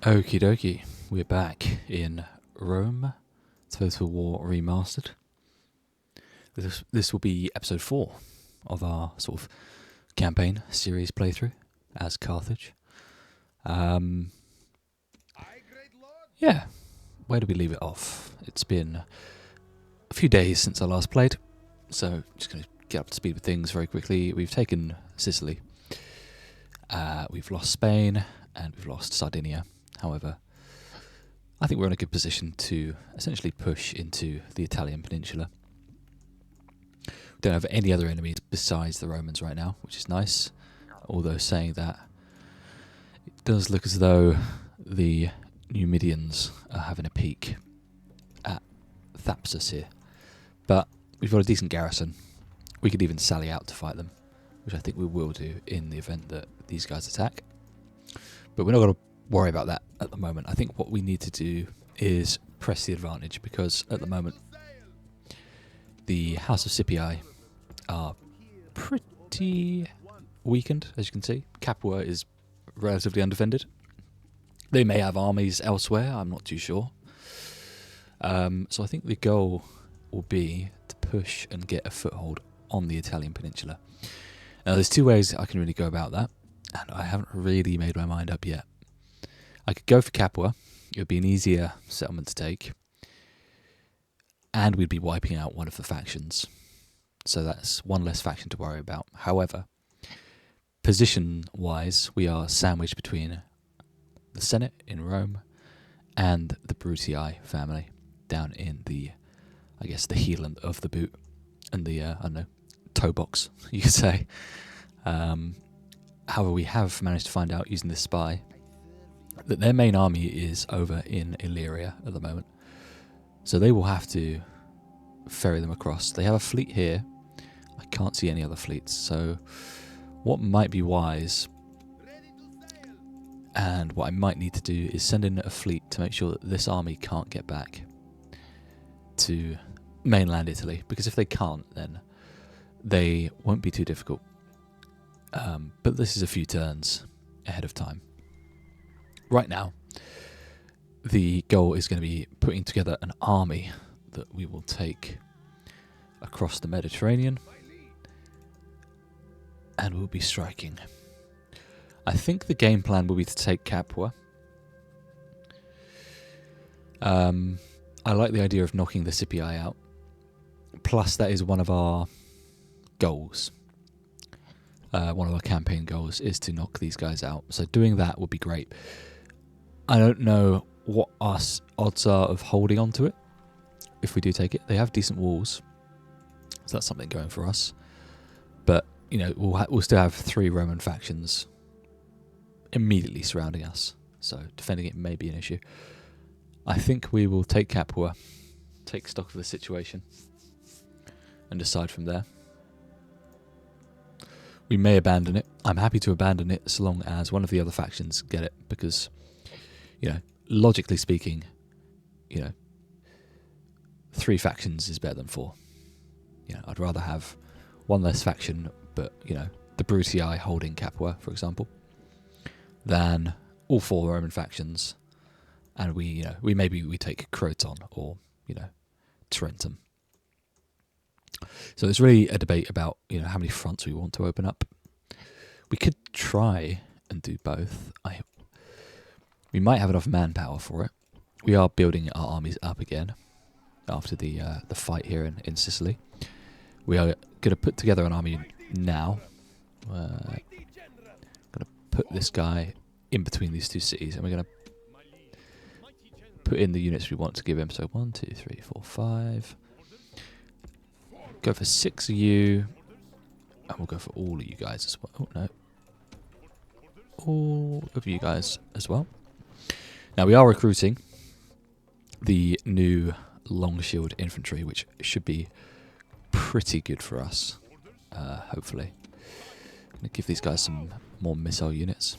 Okie dokie, we're back in Rome, Total War Remastered. This will be episode 4 of our sort of campaign series playthrough as Carthage. Yeah, where do we leave it off? It's been a few days since I last played, so just going to get up to speed with things very quickly. We've taken Sicily, we've lost Spain, and we've lost Sardinia. However, I think we're in a good position to essentially push into the Italian peninsula. We don't have any other enemies besides the Romans right now, which is nice. Although saying that, it does look as though the Numidians are having a peek at Thapsus here. But we've got a decent garrison. We could even sally out to fight them, which I think we will do in the event that these guys attack. But we're not going to worry about that at the moment. I think what we need to do is press the advantage, because at the moment the House of Scipii are pretty weakened, as you can see. Capua is relatively undefended. They may have armies elsewhere, I'm not too sure. So I think the goal will be to push and get a foothold on the Italian peninsula. Now there's two ways I can really go about that, and I haven't really made my mind up yet. I could go for Capua. It would be an easier settlement to take, and we'd be wiping out one of the factions. So that's one less faction to worry about. However, position-wise, we are sandwiched between the Senate in Rome and the Brutii family down in the, I guess, the heel end of the boot and the, I don't know, toe box, you could say. However, we have managed to find out using this spy that their main army is over in Illyria at the moment. So they will have to ferry them across. They have a fleet here. I can't see any other fleets. So what might be wise, and what I might need to do, is send in a fleet to make sure that this army can't get back to mainland Italy. Because if they can't, then they won't be too difficult. But this is a few turns ahead of time. Right now, the goal is going to be putting together an army that we will take across the Mediterranean, and we'll be striking. I think the game plan will be to take Capua. I like the idea of knocking the Scipii out. Plus, that is one of our goals. One of our campaign goals is to knock these guys out. So doing that would be great. I don't know what our odds are of holding on to it if we do take it. They have decent walls, so that's something going for us. But, you know, we'll still have 3 Roman factions immediately surrounding us, so defending it may be an issue. I think we will take Capua, take stock of the situation, and decide from there. We may abandon it. I'm happy to abandon it so long as one of the other factions get it, because, you know, logically speaking, you know, 3 factions is better than 4. You know, I'd rather have one less faction, but, you know, the Brutii holding Capua, for example, than all 4 Roman factions, and we take Croton or, you know, Tarentum. So there's really a debate about, you know, how many fronts we want to open up. We could try and do both. We might have enough manpower for it. We are building our armies up again after the fight here in Sicily. We are going to put together an army now. Going to put this guy in between these 2 cities, and we're going to put in the units we want to give him. So 1, 2, 3, 4, 5. Go for 6 of you, and we'll go for all of you guys as well. Oh no, all of you guys as well. Now we are recruiting the new long shield infantry, which should be pretty good for us. Hopefully, I'm gonna give these guys some more missile units.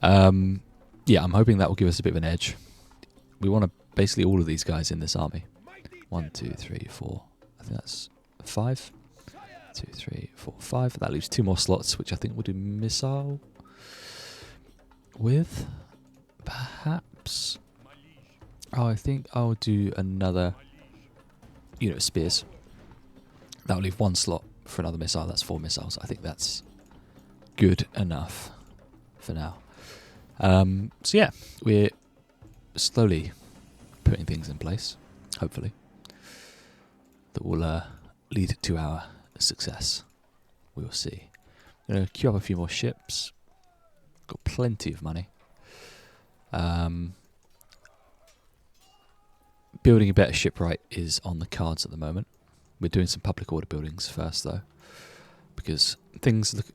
Yeah, I'm hoping that will give us a bit of an edge. We want basically all of these guys in this army. 1, 2, 3, 4. I think that's 5. 2, 3, 4, 5. That leaves 2 more slots, which I think we'll do missile with. ships. Oh, I think I'll do another unit of spears. That'll leave one slot for another missile. That's 4 missiles. I think that's good enough for now. So yeah, we're slowly putting things in place, hopefully, that will lead to our success. We will see. I'm going to queue up a few more ships. Got plenty of money. Building a better shipwright is on the cards at the moment. We're doing some public order buildings first, though, because things look,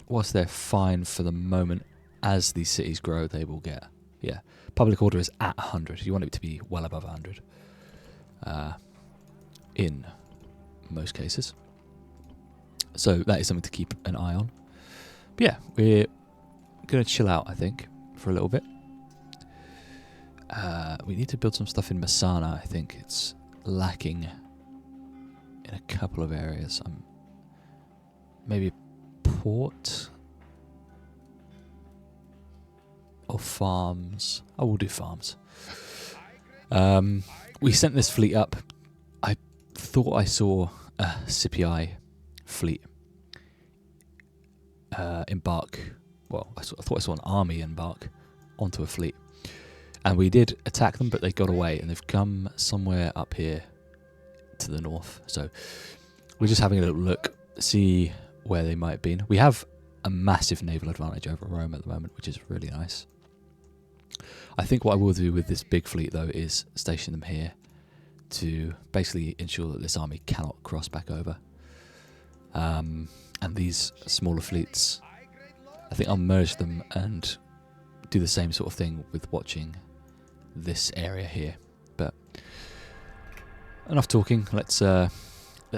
whilst they're fine for the moment, as these cities grow, they will get, public order is at 100. You want it to be well above 100 in most cases. So that is something to keep an eye on. But yeah, we're going to chill out, I think, for a little bit. We need to build some stuff in Masana. I think it's lacking in a couple of areas. Maybe port or farms. Oh, we'll do farms. We sent this fleet up. I thought I saw a CPI fleet embark. Well, I thought I saw an army embark onto a fleet. And we did attack them, but they got away, and they've come somewhere up here to the north. So we're just having a little look, see where they might have been. We have a massive naval advantage over Rome at the moment, which is really nice. I think what I will do with this big fleet, though, is station them here to basically ensure that this army cannot cross back over. And these smaller fleets, I think I'll merge them and do the same sort of thing with watching this area here. But enough talking. Let's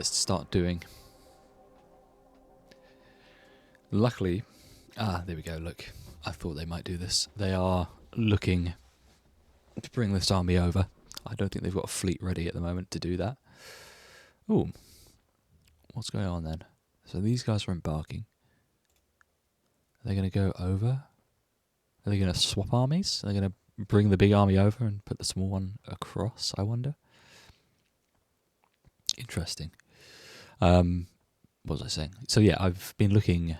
start doing. Luckily, there we go. Look, I thought they might do this. They are looking to bring this army over. I don't think they've got a fleet ready at the moment to do that. Ooh, what's going on then? So these guys are embarking. Are they going to go over? Are they going to swap armies? Are they going to bring the big army over and put the small one across, I wonder? Interesting. What was I saying? So yeah, I've been looking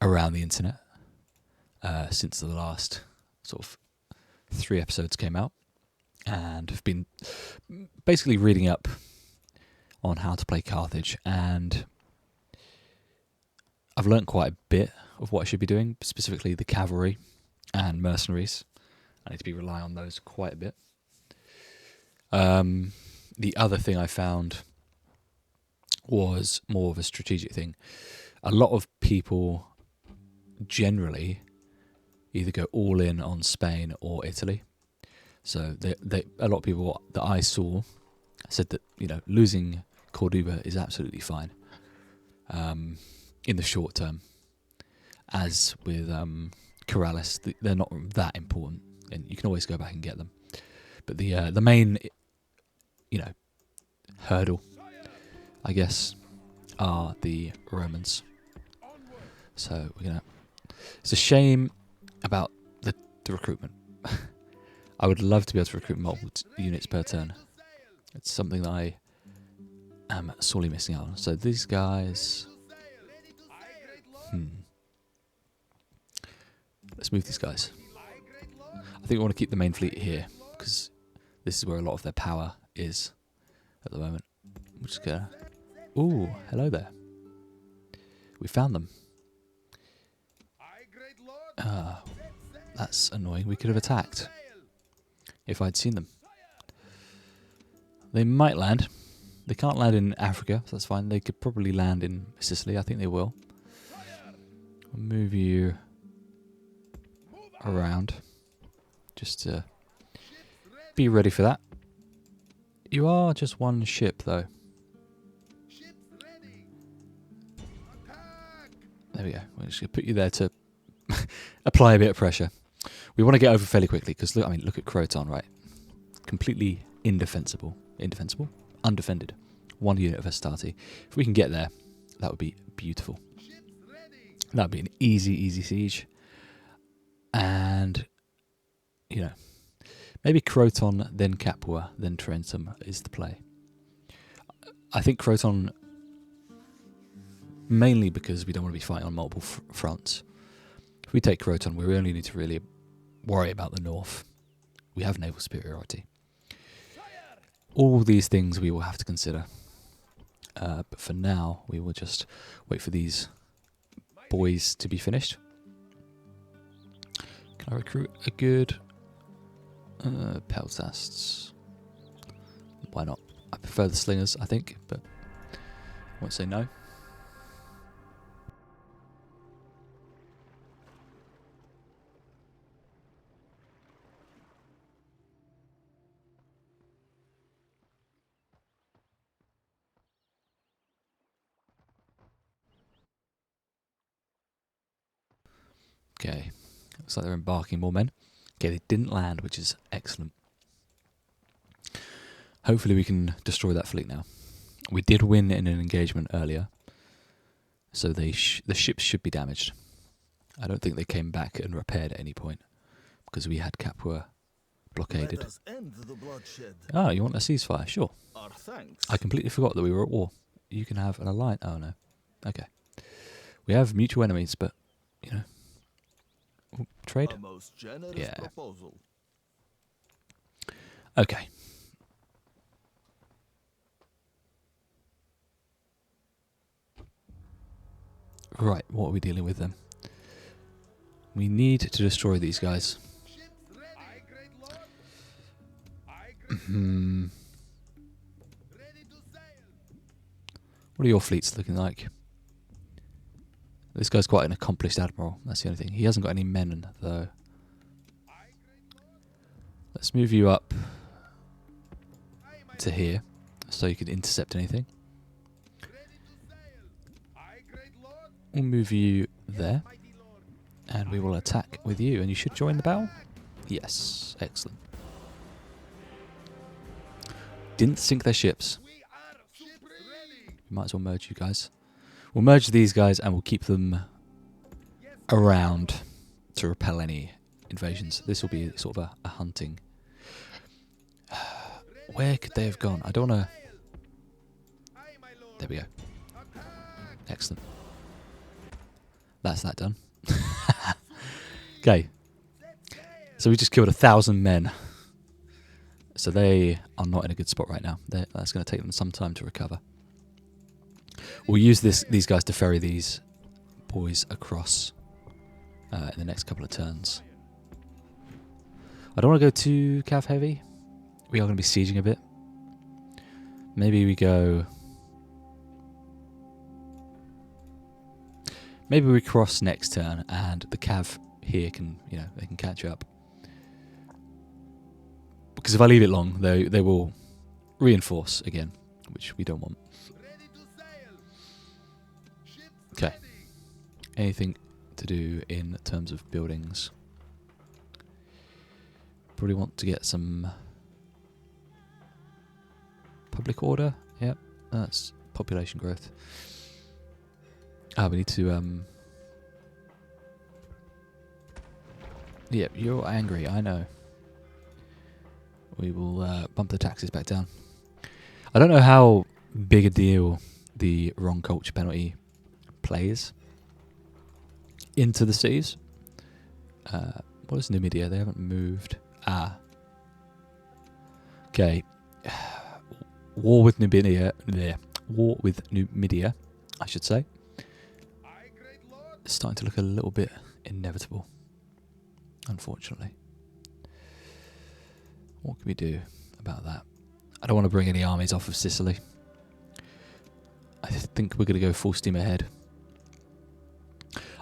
around the internet since the last sort of 3 episodes came out, and have been basically reading up on how to play Carthage, and I've learnt quite a bit of what I should be doing, specifically the cavalry and mercenaries. I need to be relying on those quite a bit. The other thing I found was more of a strategic thing. A lot of people generally either go all in on Spain or Italy. So a lot of people that I saw said that, losing Cordoba is absolutely fine in the short term. As with Corrales, they're not that important, and you can always go back and get them. But the main, hurdle, I guess, are the Romans. So it's a shame about the recruitment. I would love to be able to recruit multiple units per turn. It's something that I am sorely missing out on. So these guys. Let's move these guys. I think we want to keep the main fleet here, because this is where a lot of their power is at the moment. We're just gonna... Ooh, hello there. We found them. That's annoying. We could have attacked if I'd seen them. They might land. They can't land in Africa, so that's fine. They could probably land in Sicily. I think they will. I'll move you around just to be ready for that. You are just one ship, though. There we go. We're just going to put you there to apply a bit of pressure. We want to get over fairly quickly, because look at Croton, right? Completely indefensible. Indefensible? Undefended. 1 unit of Astarte. If we can get there, that would be beautiful. That would be an easy siege. And, you know, maybe Croton, then Capua, then Tarentum is the play. I think Croton, mainly because we don't want to be fighting on multiple fronts. If we take Croton, we only need to really worry about the north. We have naval superiority. All these things we will have to consider. But for now, we will just wait for these boys to be finished. Can I recruit a good peltasts? Why not? I prefer the slingers, I think, but I won't say no. Okay, looks like they're embarking more men. Okay, they didn't land, which is excellent. Hopefully we can destroy that fleet now. We did win in an engagement earlier, so the ships should be damaged. I don't think they came back and repaired at any point, because we had Capua blockaded. Ah, you want a ceasefire? Sure. I completely forgot that we were at war. You can have an alliance. Oh no. Okay. We have mutual enemies, but, you know. Ooh, trade? Yeah. Okay. Right, what are we dealing with then? We need to destroy these guys. What are your fleets looking like? This guy's quite an accomplished admiral, that's the only thing. He hasn't got any men, though. Let's move you up to here, so you can intercept anything. We'll move you there, and we will attack with you, and you should join the battle? Yes, excellent. Didn't sink their ships. We might as well merge you guys. We'll merge these guys and we'll keep them around to repel any invasions. This will be sort of a hunting. Where could they have gone? I don't want to... There we go. Excellent. That's that done. Okay. So we just killed 1,000 men. So they are not in a good spot right now. That's going to take them some time to recover. We'll use these guys to ferry these boys across in the next couple of turns. I don't want to go too cav heavy. We are going to be sieging a bit. Maybe we go... Maybe we cross next turn and the cav here can, you know, they can catch up. Because if I leave it long, they will reinforce again, which we don't want. Okay. Anything to do in terms of buildings? Probably want to get some public order. Yep, that's population growth. Ah, we need to Yep, you're angry, I know. We will bump the taxes back down. I don't know how big a deal the wrong culture penalty plays into the cities. What is Numidia? They haven't moved. Ah. Okay. War with Numidia. There. War with Numidia, I should say. It's starting to look a little bit inevitable, unfortunately. What can we do about that? I don't want to bring any armies off of Sicily. I think we're going to go full steam ahead.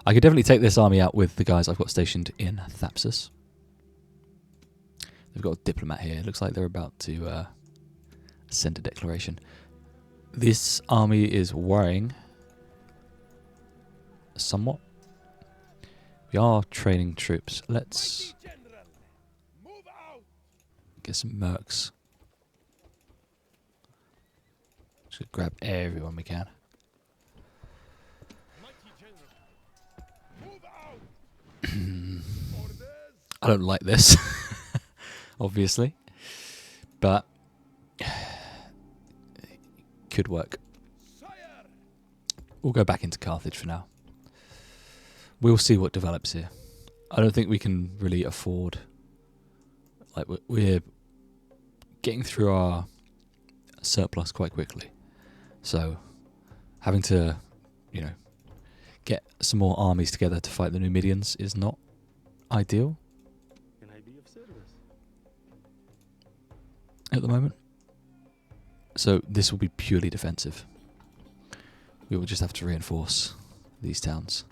I could definitely take this army out with the guys I've got stationed in Thapsus. They've got a diplomat here. It looks like they're about to send a declaration. This army is worrying somewhat. We are training troops. Let's get some mercs. Just grab everyone we can. I don't like this. obviously. But could work. We'll go back into Carthage for now. We'll see what develops here. I don't think we can really afford... Like, we're getting through our surplus quite quickly. So, having to, you know, get some more armies together to fight the Numidians is not ideal. Can I be of service? At the moment. So, this will be purely defensive. We will just have to reinforce these towns.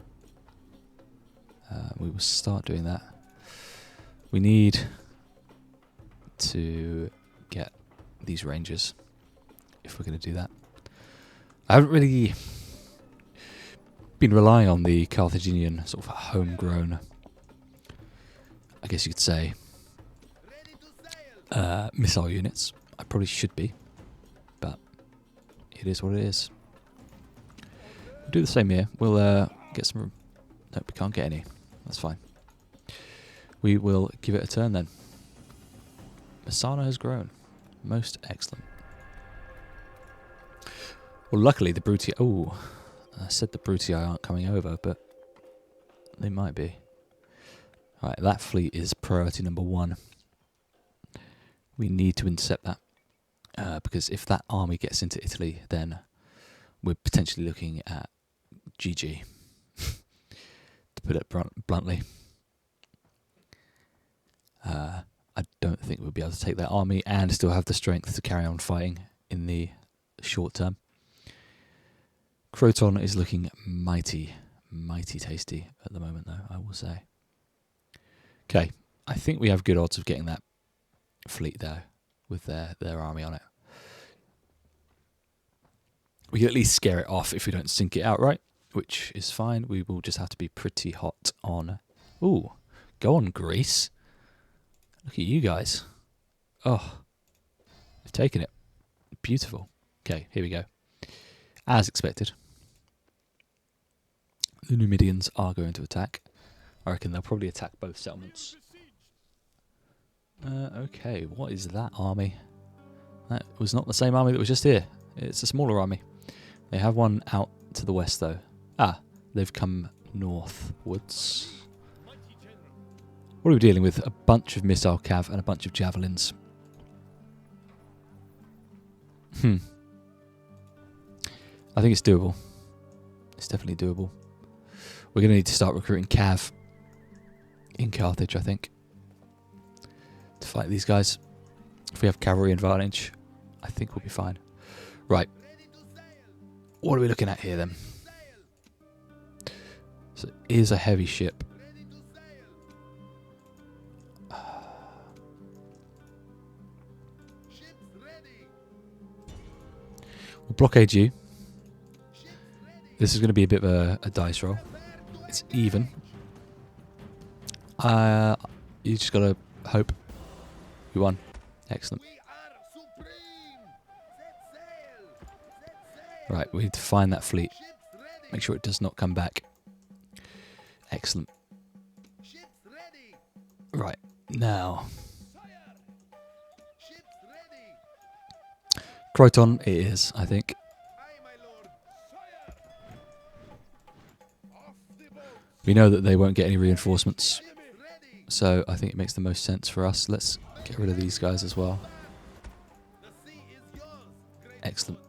We will start doing that. We need to get these rangers if we're going to do that. I haven't really been relying on the Carthaginian sort of homegrown, I guess you could say, missile units. I probably should be, but it is what it is. We'll do the same here. We'll get some... No, we can't get any. That's fine. We will give it a turn then. Masana has grown. Most excellent. Well, luckily the Brutii... Oh, I said the Brutii aren't coming over, but they might be. Right, that fleet is priority number 1. We need to intercept that. Because if that army gets into Italy, then we're potentially looking at GG. To put it bluntly. I don't think we'll be able to take that army and still have the strength to carry on fighting in the short term. Croton is looking mighty, mighty tasty at the moment, though, I will say. Okay, I think we have good odds of getting that fleet there with their army on it. We can at least scare it off if we don't sink it outright, which is fine. We will just have to be pretty hot on... Ooh, go on, Greece. Look at you guys. Oh, they've taken it. Beautiful. Okay, here we go. As expected, the Numidians are going to attack. I reckon they'll probably attack both settlements. Okay, what is that army? That was not the same army that was just here. It's a smaller army. They have one out to the west, though. Ah, they've come northwards. What are we dealing with? A bunch of missile cav and a bunch of javelins. I think it's doable. It's definitely doable. We're going to need to start recruiting cav in Carthage, I think, to fight these guys. If we have cavalry advantage, I think we'll be fine. Right. What are we looking at here, then? So it is a heavy ship. We'll blockade you. This is going to be a bit of a dice roll. It's even. You just got to hope you won. Excellent. Right, we need to find that fleet. Make sure it does not come back. Excellent. Right, now... Croton it is, I think. We know that they won't get any reinforcements, so I think it makes the most sense for us. Let's get rid of these guys as well. Excellent.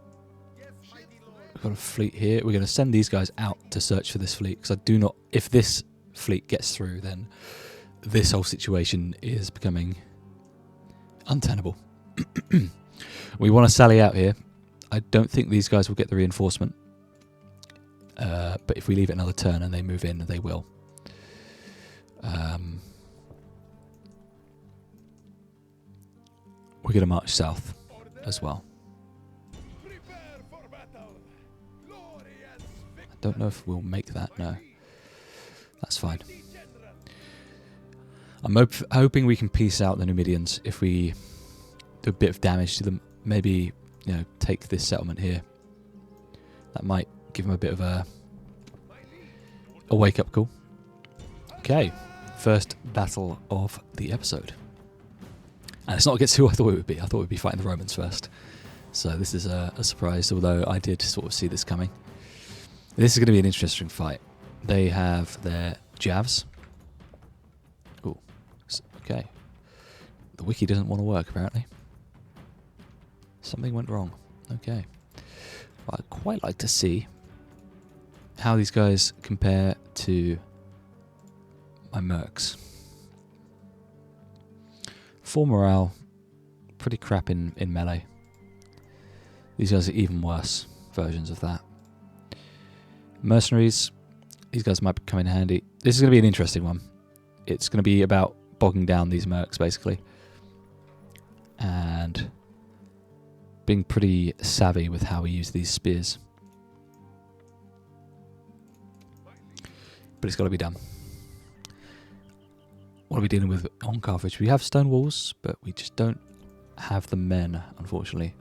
We've got a fleet here. We're going to send these guys out to search for this fleet, because I do not... If this fleet gets through, then this whole situation is becoming untenable. We want to sally out here. I don't think these guys will get the reinforcement. But if we leave it another turn and they move in, they will. We're going to march south as well. I don't know if we'll make that, no. That's fine. I'm hoping we can piece out the Numidians if we do a bit of damage to them. Maybe, you know, take this settlement here. That might give them a bit of a wake-up call. Okay, first battle of the episode. And it's not against who I thought it would be. I thought we'd be fighting the Romans first. So this is a surprise, although I did sort of see this coming. This is going to be an interesting fight. They have their javs. Oh, okay. The wiki doesn't want to work, apparently. Something went wrong. Okay. Well, I'd quite like to see how these guys compare to my mercs. 4 morale, pretty crap in melee. These guys are even worse versions of that. Mercenaries, these guys might come in handy. This is going to be an interesting one. It's going to be about bogging down these mercs, basically. And being pretty savvy with how we use these spears. But it's got to be done. What are we dealing with on Carthage? We have stone walls, but we just don't have the men, unfortunately,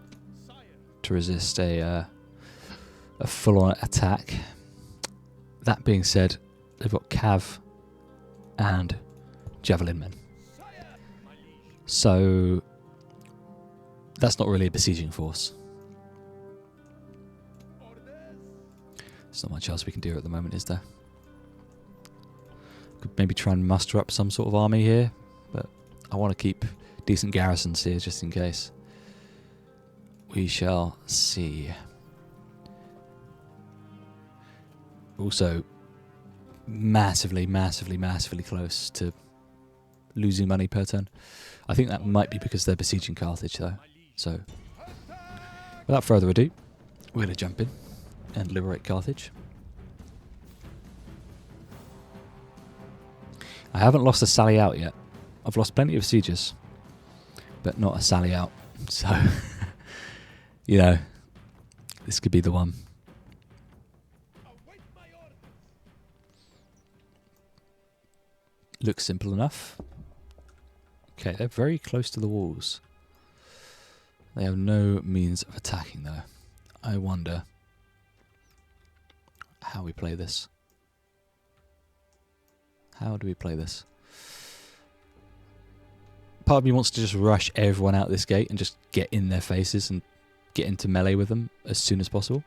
to resist a full-on attack. That being said, they've got cav and javelin men. So that's not really a besieging force. There's not much else we can do at the moment, is there? Could maybe try and muster up some sort of army here, but I want to keep decent garrisons here just in case. We shall see. Also, massively close to losing money per turn. I think that might be because they're besieging Carthage, though. So, without further ado, we're going to jump in and liberate Carthage. I haven't lost a sally out yet. I've lost plenty of sieges, but not a sally out. So, you know, this could be the one. Looks simple enough. Okay, they're very close to the walls. They have no means of attacking, though. I wonder how we play this. How do we play this? Part of me wants to just rush everyone out this gate and just get in their faces and get into melee with them as soon as possible.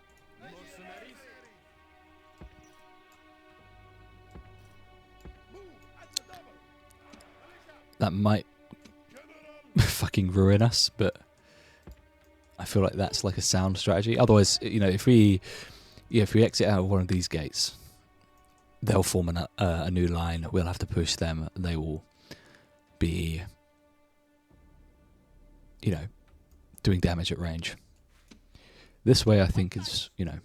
That might fucking ruin us, but I feel like that's like a sound strategy. Otherwise, you know, if we exit out of one of these gates, they'll form a new line. We'll have to push them. They will be, you know, doing damage at range. This way, I think, is, you know,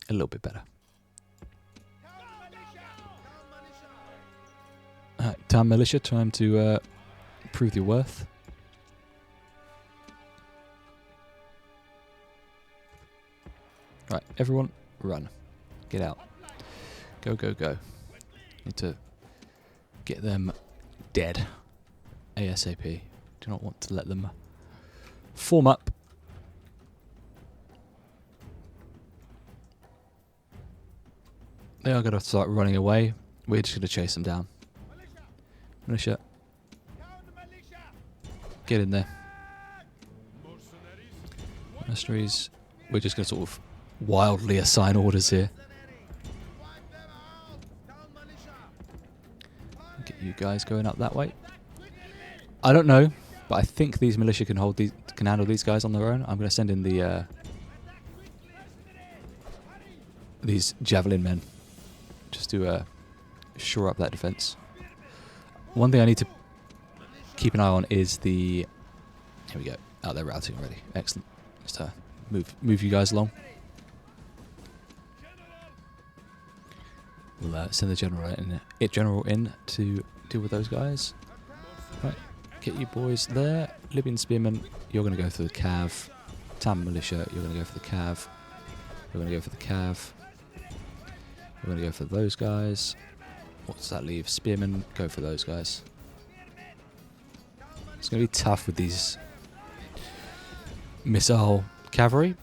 a little bit better. Town militia, time to prove your worth. Right, everyone, run. Get out. Go, go, go. Need to get them dead ASAP. Do not want to let them form up. They are going to start running away. We're just going to chase them down. Militia. Get in there. Mercenaries. We're just going to sort of wildly assign orders here. Get you guys going up that way. I don't know, but I think these militia can handle these guys on their own. I'm going to send in the these javelin men just to shore up that defense. One thing I need to keep an eye on is the. Here we go. Oh, they're routing already. Excellent. Just move you guys along. We'll send the general in to deal with those guys. Right, get you boys there. Libyan spearmen, you're going to go for the cav. Tam militia, you're going to go for the cav. You're going to go for the cav. You're going to go for those guys. What does that leave? Spearmen, go for those guys. It's going to be tough with these missile cavalry,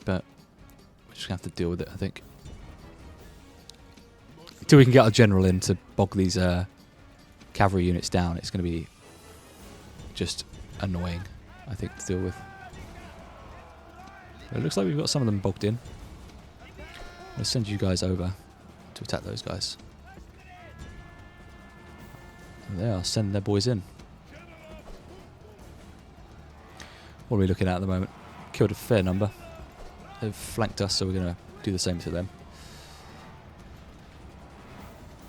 but we're just going to have to deal with it, I think. Until we can get our general in to bog these cavalry units down, it's going to be just annoying, I think, to deal with. But it looks like we've got some of them bogged in. I'm going to send you guys over to attack those guys. And they are sending their boys in. What are we looking at the moment? Killed a fair number. They've flanked us, so we're going to do the same to them.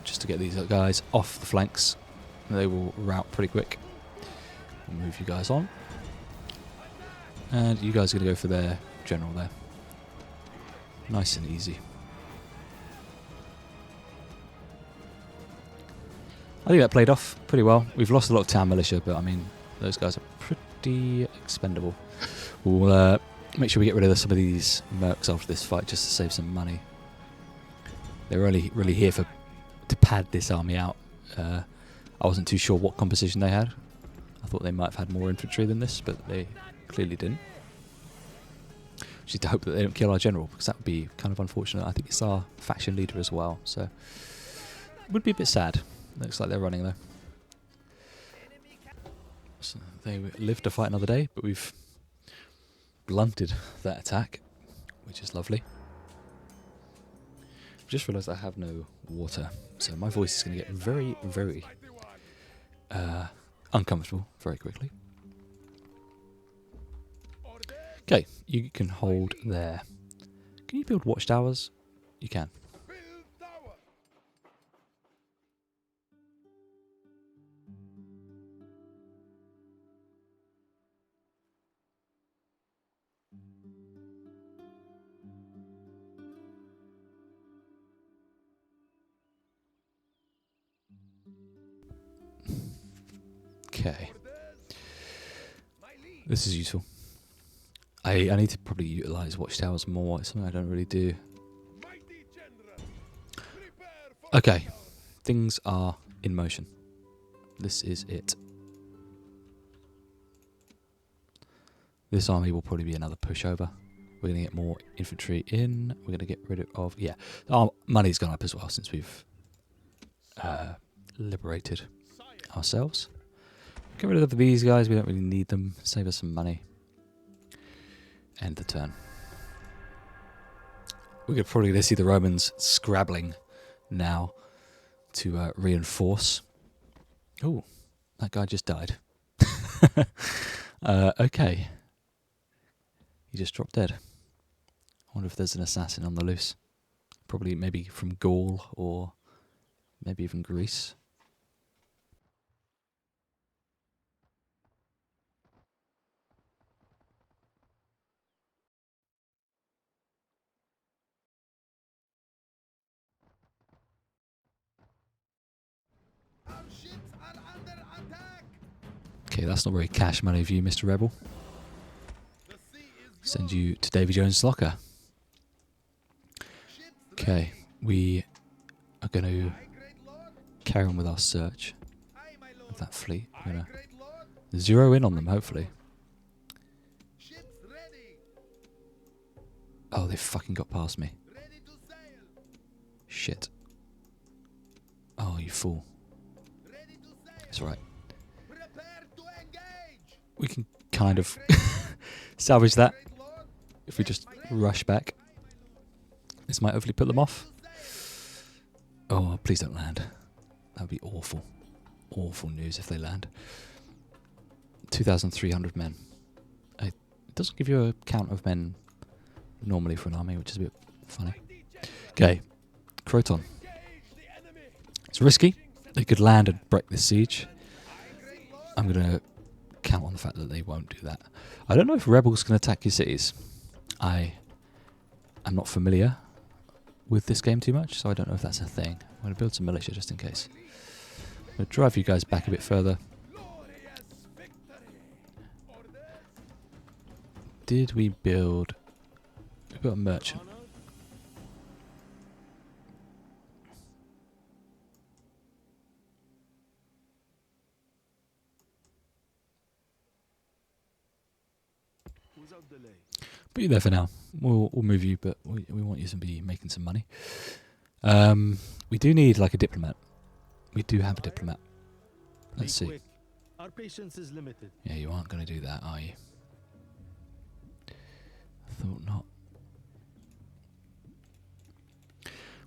Just to get these guys off the flanks. They will rout pretty quick. We'll move you guys on. And you guys are going to go for their general there. Nice and easy. I think that played off pretty well. We've lost a lot of town militia, but I mean, those guys are pretty expendable. We'll make sure we get rid of some of these mercs after this fight, just to save some money. They're really here to pad this army out. I wasn't too sure what composition they had. I thought they might have had more infantry than this, but they clearly didn't. Just to hope that they don't kill our general, because that would be kind of unfortunate. I think it's our faction leader as well, so it would be a bit sad. Looks like they're running though. So they live to fight another day, but we've blunted that attack, which is lovely. I've just realised I have no water, so my voice is going to get very, very uncomfortable very quickly. Okay, you can hold there. Can you build watchtowers? You can. Okay. This is useful. I need to probably utilise watchtowers more. It's something I don't really do. Okay. Things are in motion. This is it. This army will probably be another pushover. We're going to get more infantry in. We're going to get rid of... Yeah. Our money's gone up as well since we've liberated ourselves. Get rid of these guys. We don't really need them. Save us some money. End the turn. We're probably going to see the Romans scrabbling now to reinforce. Oh, that guy just died. Okay. He just dropped dead. I wonder if there's an assassin on the loose. Probably maybe from Gaul or maybe even Greece. Okay, that's not very cash money of you, Mr. Rebel. Send you to Davy Jones' locker. Okay, we are going to carry on with our search of that fleet. We're going to zero in on them, hopefully. Oh, they fucking got past me. Shit. Oh, you fool. It's alright. We can kind of salvage that if we just rush back. This might hopefully put them off. Oh, please don't land. That would be awful. Awful news if they land. 2,300 men. It doesn't give you a count of men normally for an army, which is a bit funny. Okay, Croton. It's risky. They could land and break this siege. I'm going to count on the fact that they won't do that. I don't know if rebels can attack your cities. I am not familiar with this game too much, so I don't know if that's a thing. I'm going to build some militia just in case. I'm going to drive you guys back a bit further. Did we build... We built a merchant. Put you there for now. We'll move you, but we want you to be making some money. We do need like a diplomat. We do have a diplomat. Let's see. Our patience is limited. Yeah, you aren't going to do that, are you? I thought not.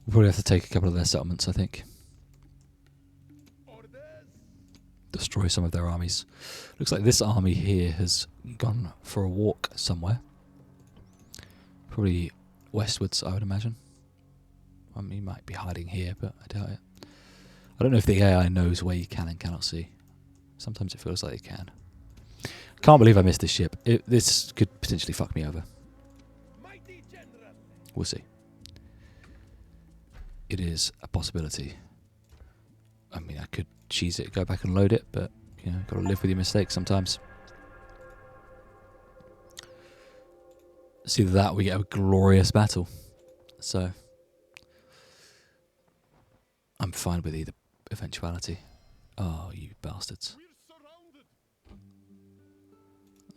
We'll probably have to take a couple of their settlements, I think. Destroy some of their armies. Looks like this army here has gone for a walk somewhere. Probably westwards, I would imagine. I mean, he might be hiding here, but I doubt it. I don't know if the AI knows where you can and cannot see. Sometimes it feels like it can. Can't believe I missed this ship. This could potentially fuck me over. We'll see. It is a possibility. I mean, I could cheese it, go back and load it, but, you know, got to live with your mistakes sometimes. It's either that or we get a glorious battle. So, I'm fine with either eventuality. Oh, you bastards.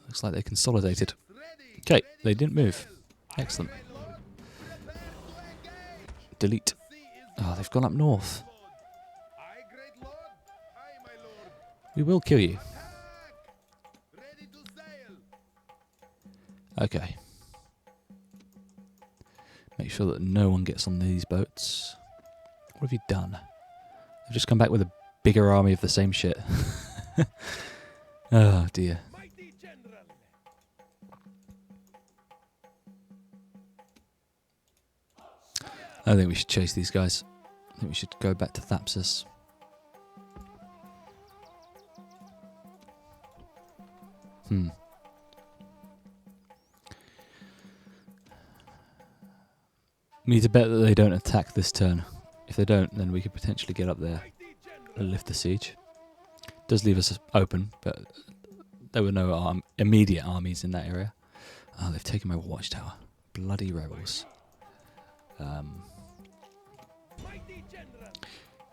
Looks like they consolidated. Okay, they didn't move. Excellent. Delete. Oh, they've gone up north. We will kill you. Okay. Make sure that no one gets on these boats. What have you done? I've just come back with a bigger army of the same shit. Oh dear. I think we should chase these guys. I think we should go back to Thapsus. We need to bet that they don't attack this turn. If they don't, then we could potentially get up there and lift the siege. Does leave us open, but there were no immediate armies in that area. Oh, they've taken my watchtower. Bloody rebels.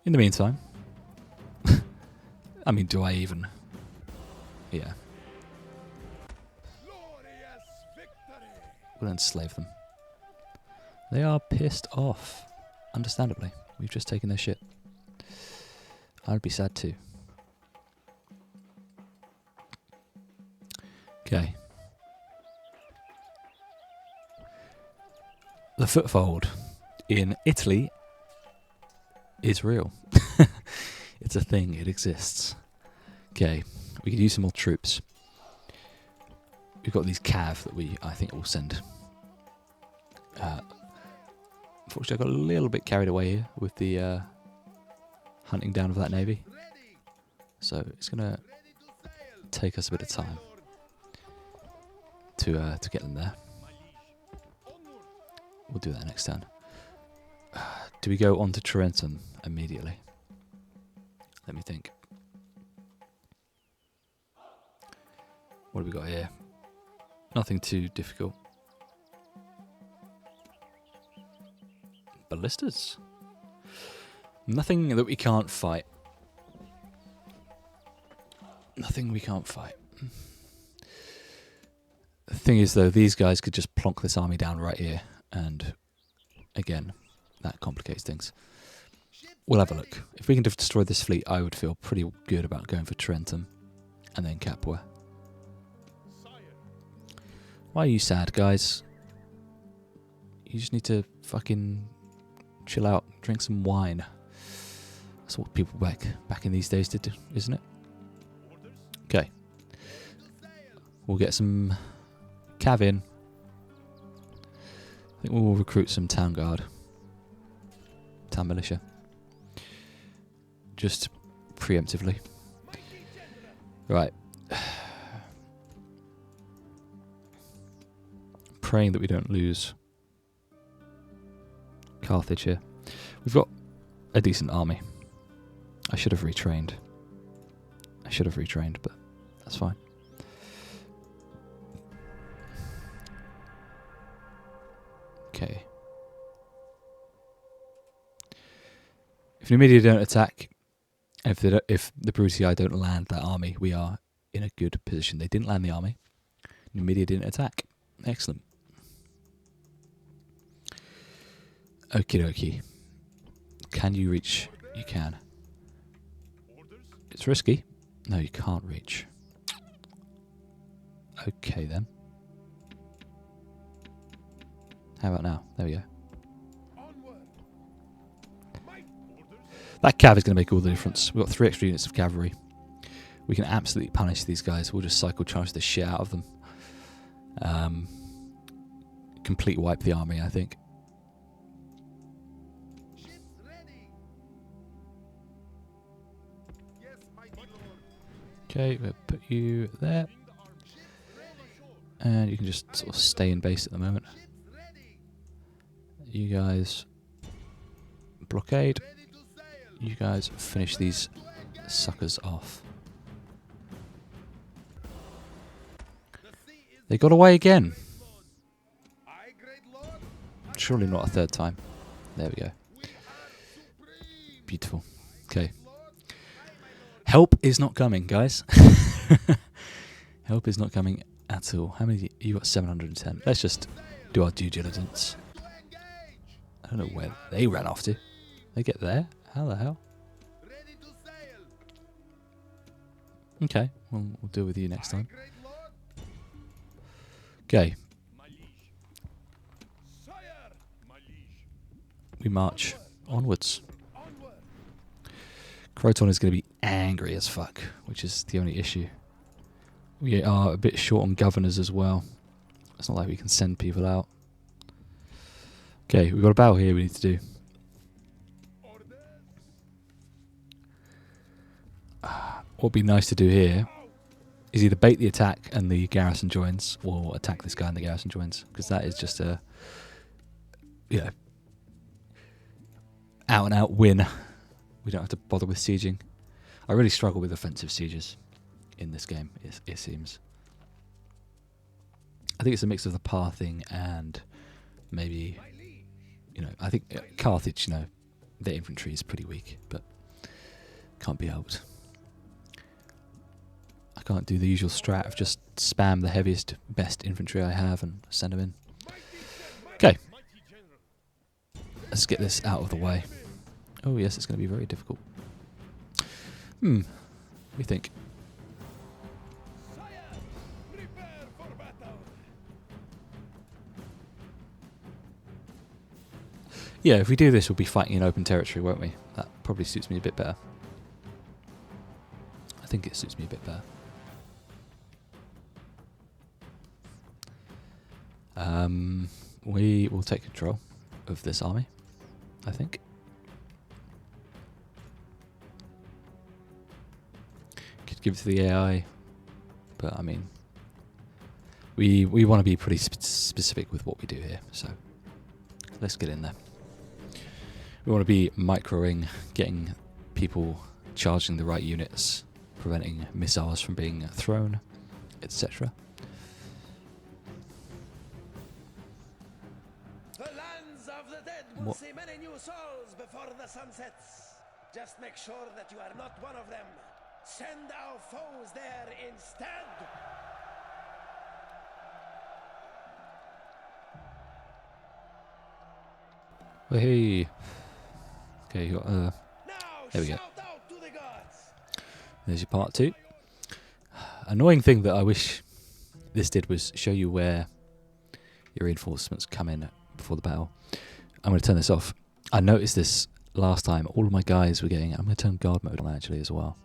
In the meantime, I mean, do I even? Yeah. We'll enslave them. They are pissed off. Understandably. We've just taken their shit. I'd be sad too. Okay. The foothold in Italy is real. It's a thing. It exists. Okay. We could use some more troops. We've got these cav that I think will send. Unfortunately, I got a little bit carried away here with the hunting down of that navy. So it's going to take us a bit of time to get them there. We'll do that next turn. Do we go on to Tarentum immediately? Let me think. What have we got here? Nothing too difficult. Ballistas? Nothing that we can't fight. Nothing we can't fight. The thing is, though, these guys could just plonk this army down right here, and again, that complicates things. We'll have a look. If we can destroy this fleet, I would feel pretty good about going for Tarentum and then Capua. Why are you sad, guys? You just need to fucking chill out, drink some wine. That's what people back in these days did, isn't it? Okay. We'll get some cav in. I think we'll recruit some town guard. Town militia. Just preemptively. Right. Praying that we don't lose Carthage here. We've got a decent army. I should have retrained. But that's fine. Okay. If Numidia don't attack, if the Brutii don't land that army, we are in a good position. They didn't land the army. Numidia didn't attack. Excellent. Okie dokie. Can you reach? You can. It's risky. No, you can't reach. Okay then. How about now? There we go. That cav is going to make all the difference. We've got 3 extra units of cavalry. We can absolutely punish these guys. We'll just cycle charge the shit out of them. Complete wipe the army, I think. Okay, we'll put you there. And you can just sort of stay in base at the moment. You guys blockade. You guys finish these suckers off. They got away again. Surely not a third time. There we go. Beautiful. Okay. Help is not coming, guys. Help is not coming at all. How many? You got 710. Let's just do our due diligence. I don't know where they ran off to. They get there? How the hell? Okay, we'll deal with you next time. Okay. We march onwards. Croton is going to be angry as fuck, which is the only issue. We are a bit short on governors as well. It's not like we can send people out. Okay, we've got a battle here we need to do. What would be nice to do here is either bait the attack and the garrison joins, or attack this guy and the garrison joins, because that is just a, you know, out and out win. We don't have to bother with sieging. I really struggle with offensive sieges in this game, it seems. I think it's a mix of the pathing and maybe, you know, I think Carthage, you know, their infantry is pretty weak, but can't be helped. I can't do the usual strat of just spam the heaviest, best infantry I have and send them in. Okay. Let's get this out of the way. Oh yes, it's going to be very difficult. What do you think? Yeah, if we do this, we'll be fighting in open territory, won't we? That probably suits me a bit better. I think it suits me a bit better. We will take control of this army, I think. Could give it to the AI, but I mean, we want to be pretty specific with what we do here, so let's get in there. We want to be microing, getting people charging the right units, preventing missiles from being thrown, etc. The lands of the dead will see many new souls before the sun sets. Just make sure that you are not one of them. Send our foes there instead. Well, hey. Okay, you got there we go. There's your part 2. Annoying thing that I wish this did was show you where your reinforcements come in before the battle. I'm going to turn this off. I noticed this last time. All of my guys were getting... I'm going to turn guard mode on actually as well.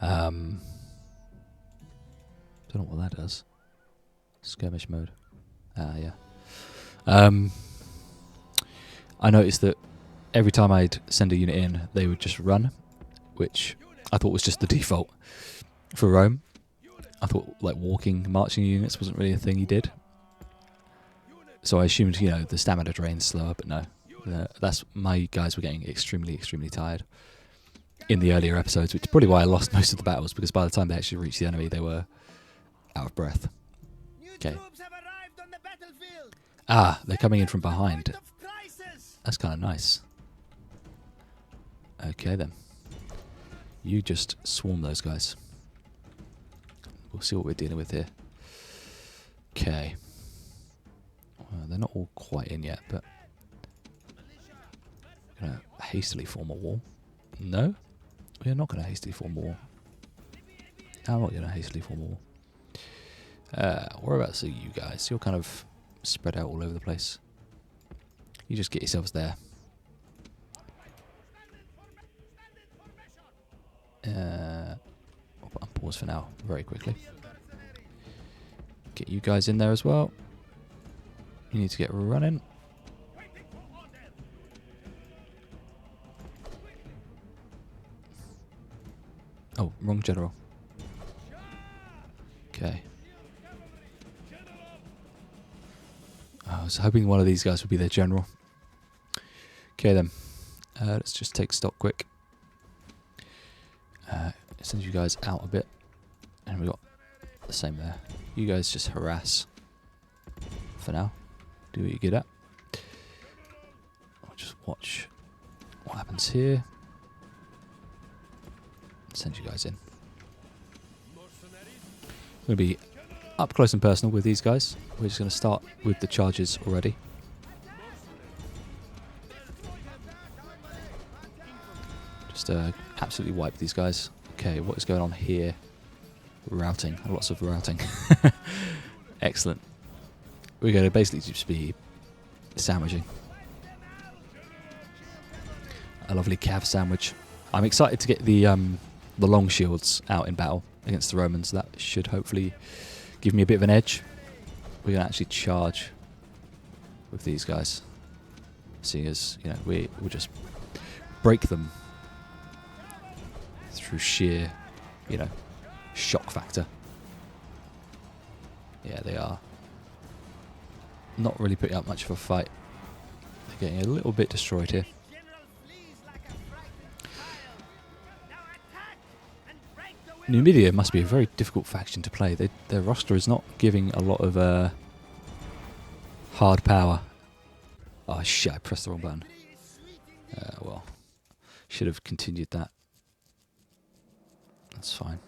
Don't know what that does. Skirmish mode. Yeah. I noticed that every time I'd send a unit in, they would just run, which I thought was just the default for Rome. I thought like walking, marching units wasn't really a thing you did. So I assumed, you know, the stamina drain's slower, but no. That's my guys were getting extremely, extremely tired in the earlier episodes, which is probably why I lost most of the battles, because by the time they actually reached the enemy, they were out of breath. Okay. Ah, they're coming in from behind. That's kind of nice. Okay then. You just swarm those guys. We'll see what we're dealing with here. Okay. They're not all quite in yet, but... I'm going to hastily form a wall. No, we are not going to hastily form war. I'm not going to hastily form war. Whereabouts are you guys? You're kind of spread out all over the place. You just get yourselves there. I'll put on pause for now, very quickly. Get you guys in there as well. You need to get running. Oh, wrong general. Okay. I was hoping one of these guys would be their general. Okay then. Let's just take stock quick. Send you guys out a bit. And we got the same there. You guys just harass. For now. Do what you're good at. I'll just watch what happens here. Send you guys in. I'm going to be up close and personal with these guys. We're just going to start with the charges already. Just absolutely wipe these guys. Okay, what is going on here? Routing. Lots of routing. Excellent. We're going to basically just be sandwiching. A lovely cav sandwich. I'm excited to get the long shields out in battle against the Romans. That should hopefully give me a bit of an edge. We're going to actually charge with these guys. Seeing as, you know, we'll just break them through sheer, you know, shock factor. Yeah, they are not really putting up much of a fight. They're getting a little bit destroyed here. Numidia must be a very difficult faction to play. Their roster is not giving a lot of hard power. Oh shit, I pressed the wrong button. Well, should have continued that. That's fine.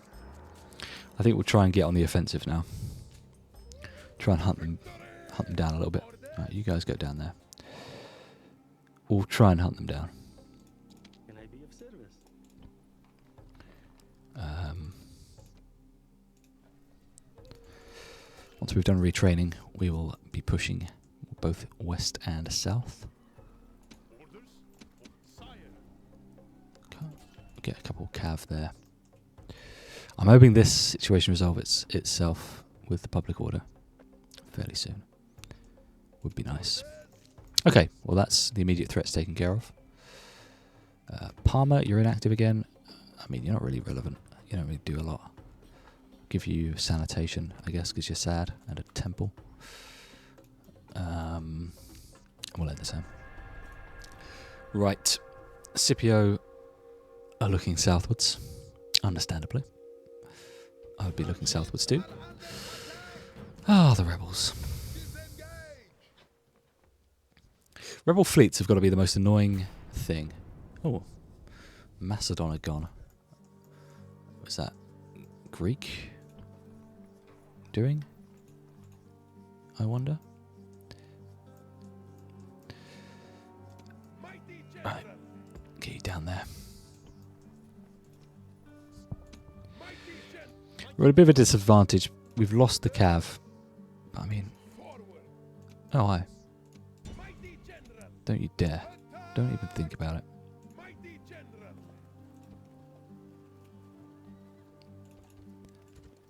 I think we'll try and get on the offensive now. Try and hunt them down a little bit. Right, you guys go down there. We'll try and hunt them down. Can I be of service? Once we've done retraining, we will be pushing both west and south. Get a couple of cav there. I'm hoping this situation resolves itself with the public order fairly soon. Would be nice. Okay, well that's the immediate threats taken care of. Palmer, you're inactive again. I mean, you're not really relevant. You don't really do a lot. Give you sanitation, I guess, because you're sad, and a temple. We'll let this happen. Right. Scipio are looking southwards, understandably. I would be looking southwards too. Ah, the rebels. Rebel fleets have got to be the most annoying thing. Oh, Macedon are gone. Was that Greek doing? I wonder. Right, get you down there. We're at a bit of a disadvantage. We've lost the cav. I mean... Oh, hi. Don't you dare. Don't even think about it.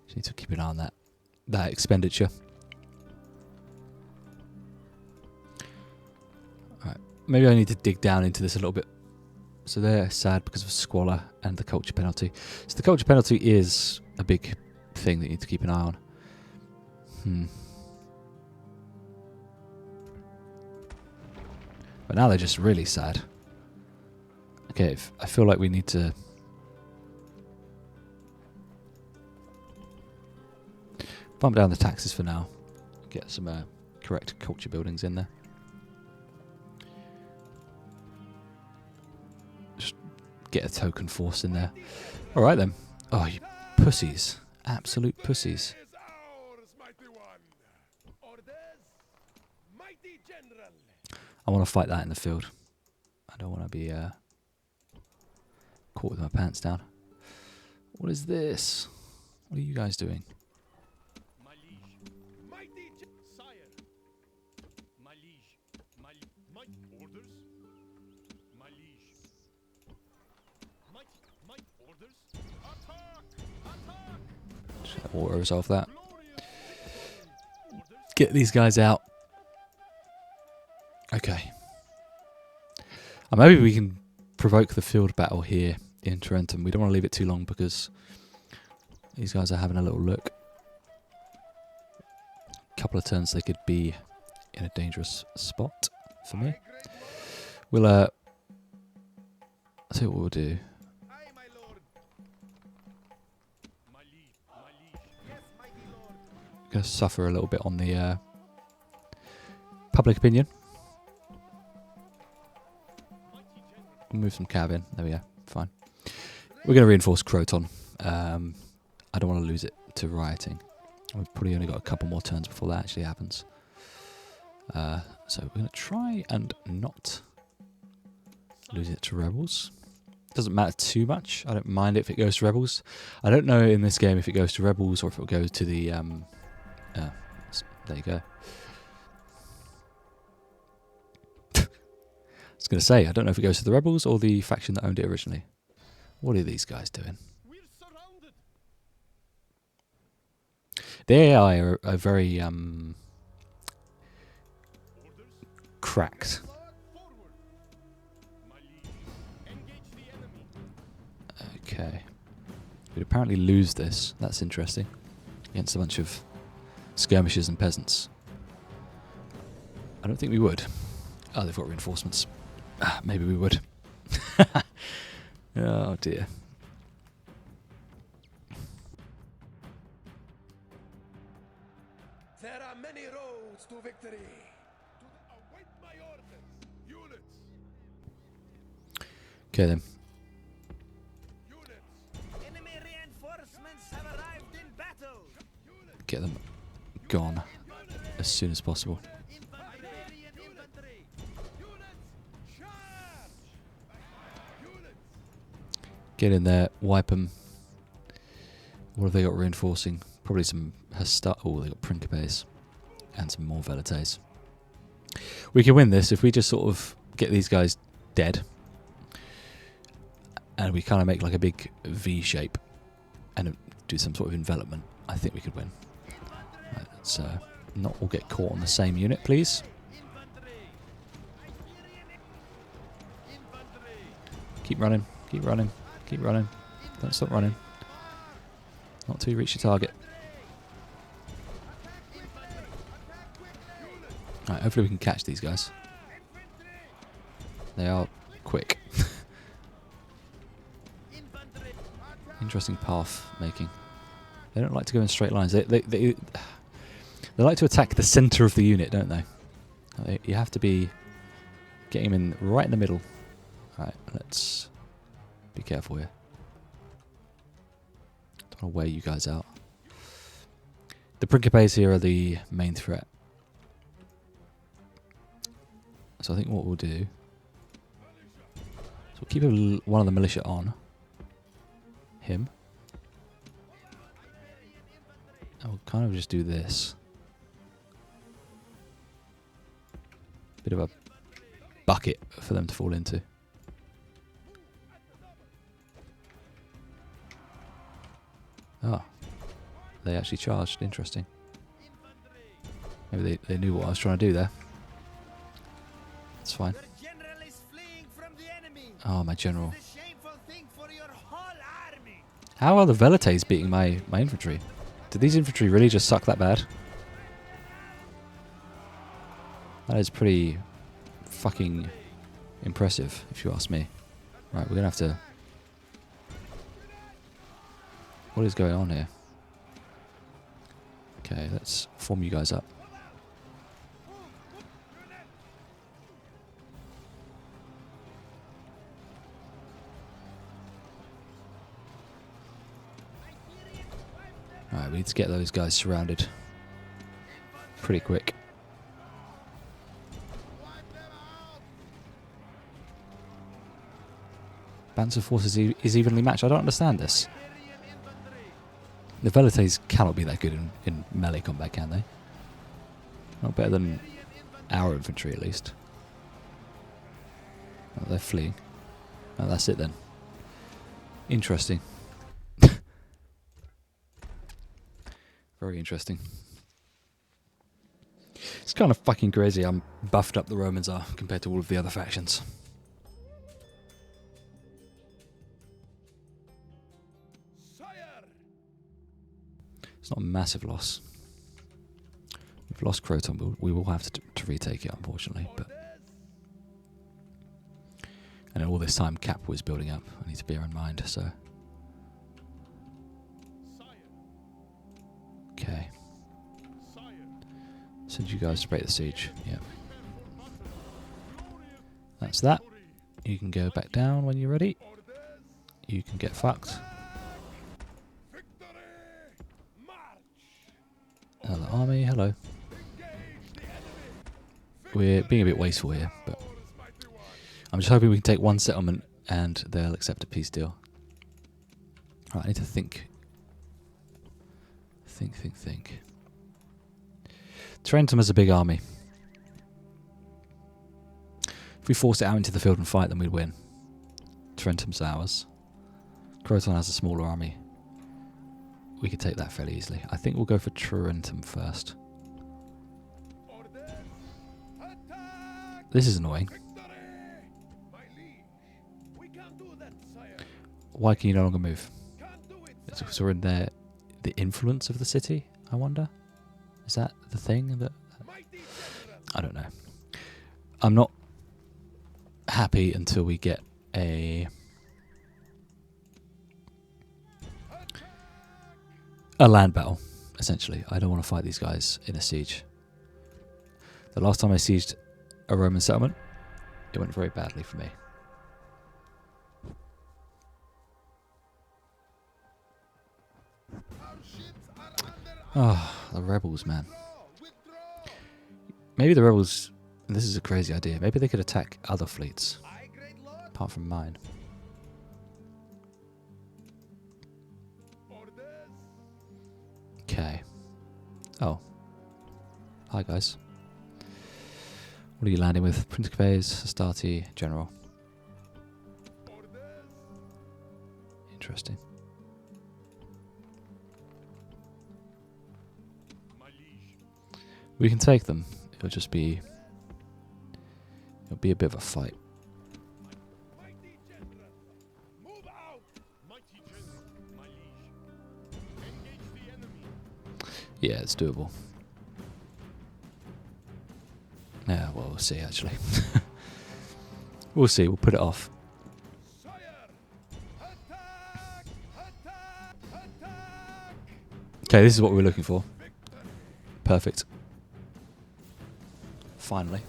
Just need to keep an eye on that expenditure. Alright. Maybe I need to dig down into this a little bit. So they're sad because of squalor and the culture penalty. So the culture penalty is a big thing that you need to keep an eye on. But now they're just really sad. Okay, I feel like we need to... bump down the taxes for now. Get some correct culture buildings in there. Just get a token force in there. Alright then. Oh, you pussies. Absolute pussies. I want to fight that in the field. I don't want to be caught with my pants down. What is this? What are you guys doing? My liege. Mighty sire. My liege. My orders. My liege. My orders. Attack! Attack! Just auto resolve that. Get these guys out. Okay. Maybe we can provoke the field battle here in Tarentum. We don't want to leave it too long because these guys are having a little look. A couple of turns they could be in a dangerous spot for me. We'll I'll tell you what we'll do. Aye, my lord. My liege. My liege. Yes, mighty lord. Going to suffer a little bit on the public opinion. We'll move some cav in. There we go. Fine. We're going to reinforce Croton. I don't want to lose it to rioting. We've probably only got a couple more turns before that actually happens. So we're going to try and not lose it to rebels. Doesn't matter too much. I don't mind if it goes to rebels. I don't know in this game if it goes to rebels or if it goes to the... there you go. I was going to say, I don't know if it goes to the rebels or the faction that owned it originally. What are these guys doing? We're surrounded. The AI are very Orders. cracked. Forward. My liege. Engage the enemy. Okay. We'd apparently lose this. That's interesting. Against a bunch of skirmishers and peasants. I don't think we would. Oh, they've got reinforcements. Maybe we would. Oh dear. There are many roads to victory. Await my orders. Units. Okay then. Units. Enemy reinforcements have arrived in battle. Get them gone as soon as possible. Infantry and infantry. Units. Charge. Units. Get in there, wipe them. What have they got reinforcing? Probably some Hasta. Oh, they got Principes and some more Velites. We can win this if we just sort of get these guys dead, and we kind of make like a big V shape and do some sort of envelopment. I think we could win. Right, let's not all get caught on the same unit, please. Infantry. Infantry. Keep running, keep running, keep running. Don't stop running. Not till you reach your target. Alright, hopefully we can catch these guys. They are quick. Interesting path making. They don't like to go in straight lines. They like to attack the centre of the unit, don't they? You have to be getting them in right in the middle. Alright, let's be careful here. Don't want to wear you guys out. The Principes here are the main threat. So I think what we'll do is we'll keep one of the militia on him. And we'll kind of just do this. Bit of a bucket for them to fall into. Oh. They actually charged. Interesting. Maybe they knew what I was trying to do there. It's fine. Your general is fleeing from the enemy. Oh, my general. It's a shameful thing for your whole army. How are the Velites beating my infantry? Did these infantry really just suck that bad? That is pretty fucking impressive, if you ask me. Right, we're going to have to... What is going on here? Okay, let's form you guys up. Alright, we need to get those guys surrounded pretty quick. Balance of forces is evenly matched. I don't understand this. The Velites cannot be that good in melee combat, can they? Not better than our infantry, at least. Oh, they're fleeing. Oh, that's it then. Interesting. Very interesting. It's kind of fucking crazy how buffed up the Romans are compared to all of the other factions. It's not a massive loss. We've lost Croton, but we will have to retake it, unfortunately. But and all this time, Cap was building up. I need to bear in mind. So, okay. Send you guys to break the siege. Yeah, that's that. You can go back down when you're ready. You can get fucked. Another army, hello. We're being a bit wasteful here, but I'm just hoping we can take one settlement and they'll accept a peace deal. Right, I need to think. Think. Tarentum has a big army. If we force it out into the field and fight, then we'd win. Tarentum's ours. Croton has a smaller army. We could take that fairly easily. I think we'll go for Tarentum first. This is annoying. Why can you no longer move? Is we're in the influence of the city, I wonder? Is that the thing that... I don't know. I'm not happy until we get a land battle, essentially. I don't want to fight these guys in a siege. The last time I sieged a Roman settlement, it went very badly for me. Oh, the rebels, man. Maybe the rebels... This is a crazy idea. Maybe they could attack other fleets, apart from mine. Okay. Oh. Hi, guys. What are you landing with? Principes, Astarte, General. Interesting. We can take them. It'll just be... It'll be a bit of a fight. Yeah, it's doable. Yeah, well, we'll see, actually. We'll see. We'll put it off. Okay, this is what we were looking for. Perfect. Finally.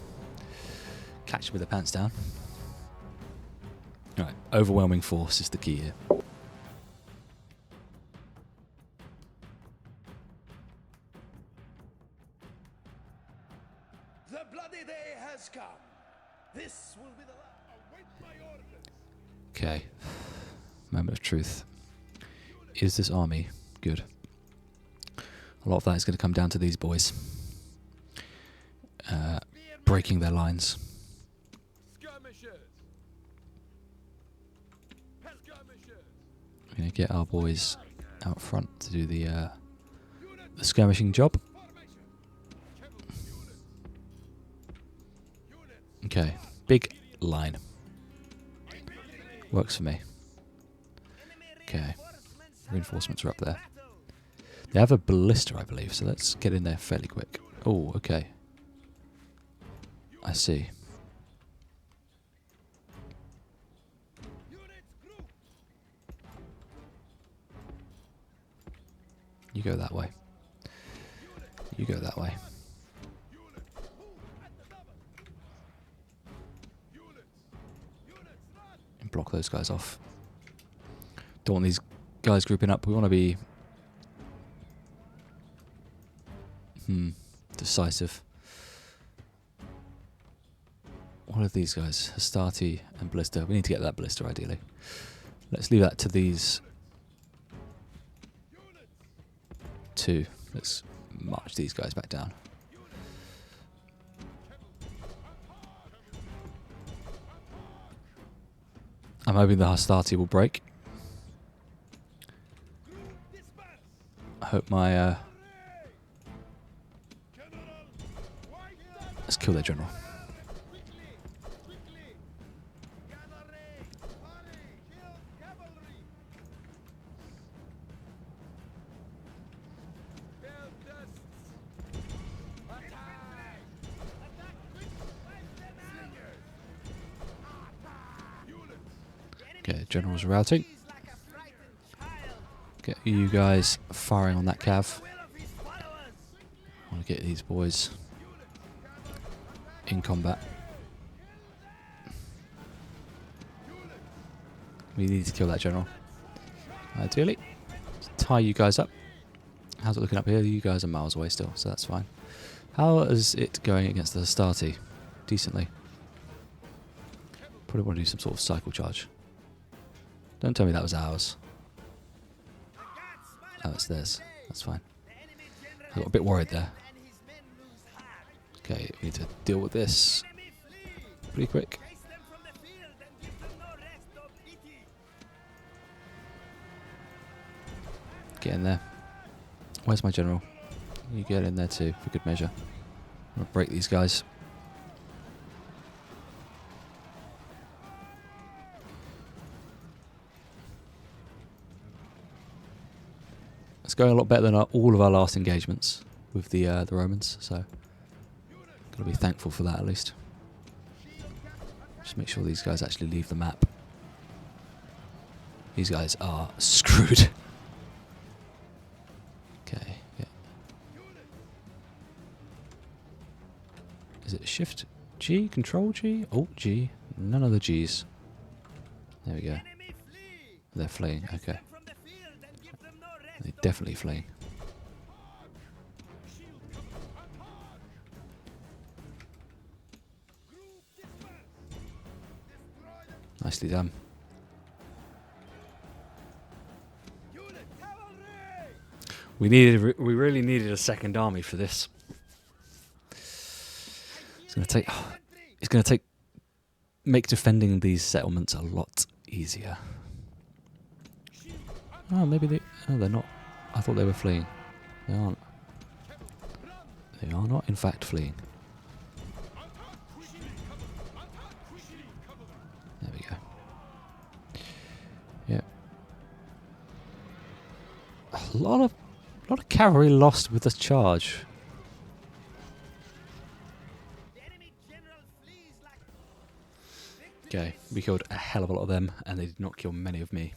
Catch with the pants down. Alright, overwhelming force is the key here. The bloody day has come. This will be the last. Await my orders. Okay. Moment of truth. Is this army good? A lot of that is going to come down to these boys. Breaking their lines. We're going to get our boys out front to do the skirmishing job. Okay, big line. Works for me. Okay, reinforcements are up there. They have a ballista, I believe, so let's get in there fairly quick. Oh, okay. I see. You go that way. You go that way. And block those guys off. Don't want these guys grouping up. We want to be decisive. What are these guys? Hastati and Ballista. We need to get that Ballista ideally. Let's leave that to these two. Let's march these guys back down. I'm hoping the Hastati will break. I hope my... Let's kill their general. Okay, generals routing. Get you guys firing on that cav. I want to get these boys in combat. We need to kill that general. Ideally. Let's tie you guys up. How's it looking up here? You guys are miles away still, so that's fine. How is it going against the Hastati? Decently. Probably want to do some sort of cycle charge. Don't tell me that was ours. Oh, it's theirs. That's fine. I got a bit worried there. Okay, we need to deal with this pretty quick. Get in there. Where's my general? You get in there too, for good measure. I'm gonna break these guys. It's going a lot better than all of our last engagements with the Romans, so gotta be thankful for that at least. Just make sure these guys actually leave the map. These guys are screwed. Okay, yeah. Is it Shift G, Control G, Alt G? None of the G's. There we go. They're fleeing. Okay. They're definitely fleeing. Nicely done. We really needed a second army for this. It's going to make defending these settlements a lot easier. Oh, maybe they're not. I thought they were fleeing. They aren't. They are not, in fact, fleeing. There we go. Yeah. A lot of cavalry lost with this charge. Okay, we killed a hell of a lot of them, and they did not kill many of me.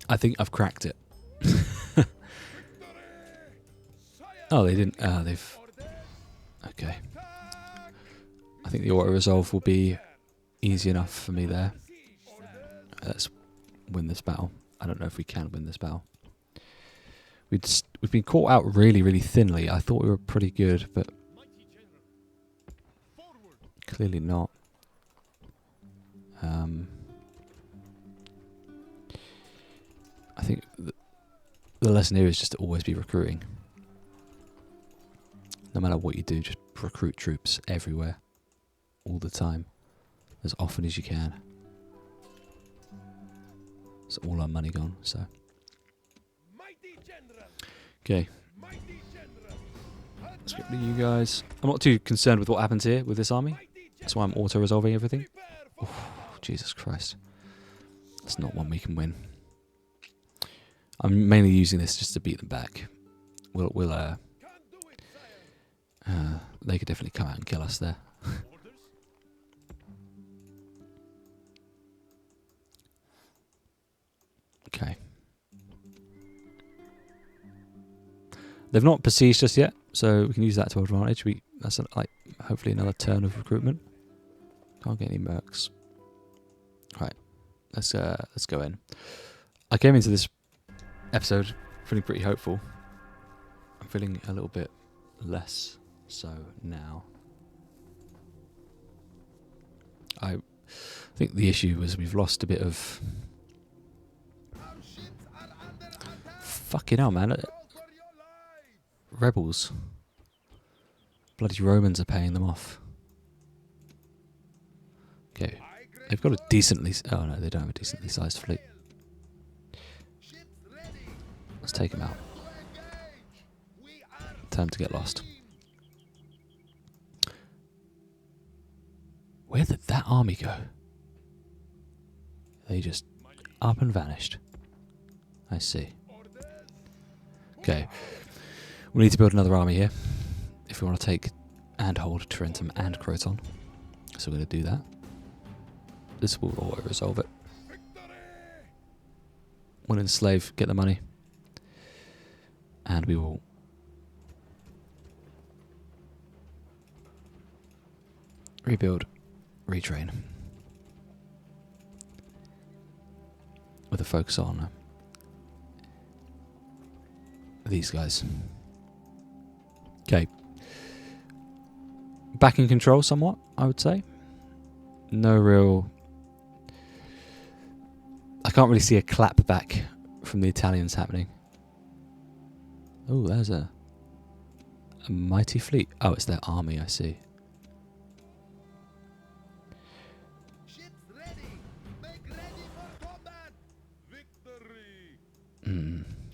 I think I've cracked it. Oh, they didn't. They've... Okay. I think the auto-resolve will be easy enough for me there. Let's win this battle. I don't know if we can win this battle. We've been caught out really, really thinly. I thought we were pretty good, but clearly not. I think the lesson here is just to always be recruiting. No matter what you do, just recruit troops everywhere, all the time, as often as you can. It's all our money gone, so. Okay. Let's get rid of you guys. I'm not too concerned with what happens here with this army. That's why I'm auto-resolving everything. Oh, Jesus Christ. That's not one we can win. I'm mainly using this just to beat them back. They could definitely come out and kill us there. Okay. They've not besieged us yet, so we can use that to our advantage. That's like hopefully another turn of recruitment. Can't get any mercs. Right, let's go in. I came into this episode feeling pretty hopeful. I'm feeling a little bit less So now, I think the issue was we've lost a bit of... Fucking hell, man. Rebels. Bloody Romans are paying them off. Okay. They've got a decently... Oh no, they don't have a decently sized fleet. Let's take them out. Time to get lost. Where did that army go? They just up and vanished. I see. Okay. We need to build another army here if we want to take and hold Tarentum and Croton. So we're going to do that. This will auto-resolve it. We'll enslave, get the money. And we will... rebuild, retrain. With a focus on these guys. Okay. Back in control somewhat, I would say. No real... I can't really see a clap back from the Italians happening. Oh, there's a mighty fleet. Oh, it's their army, I see.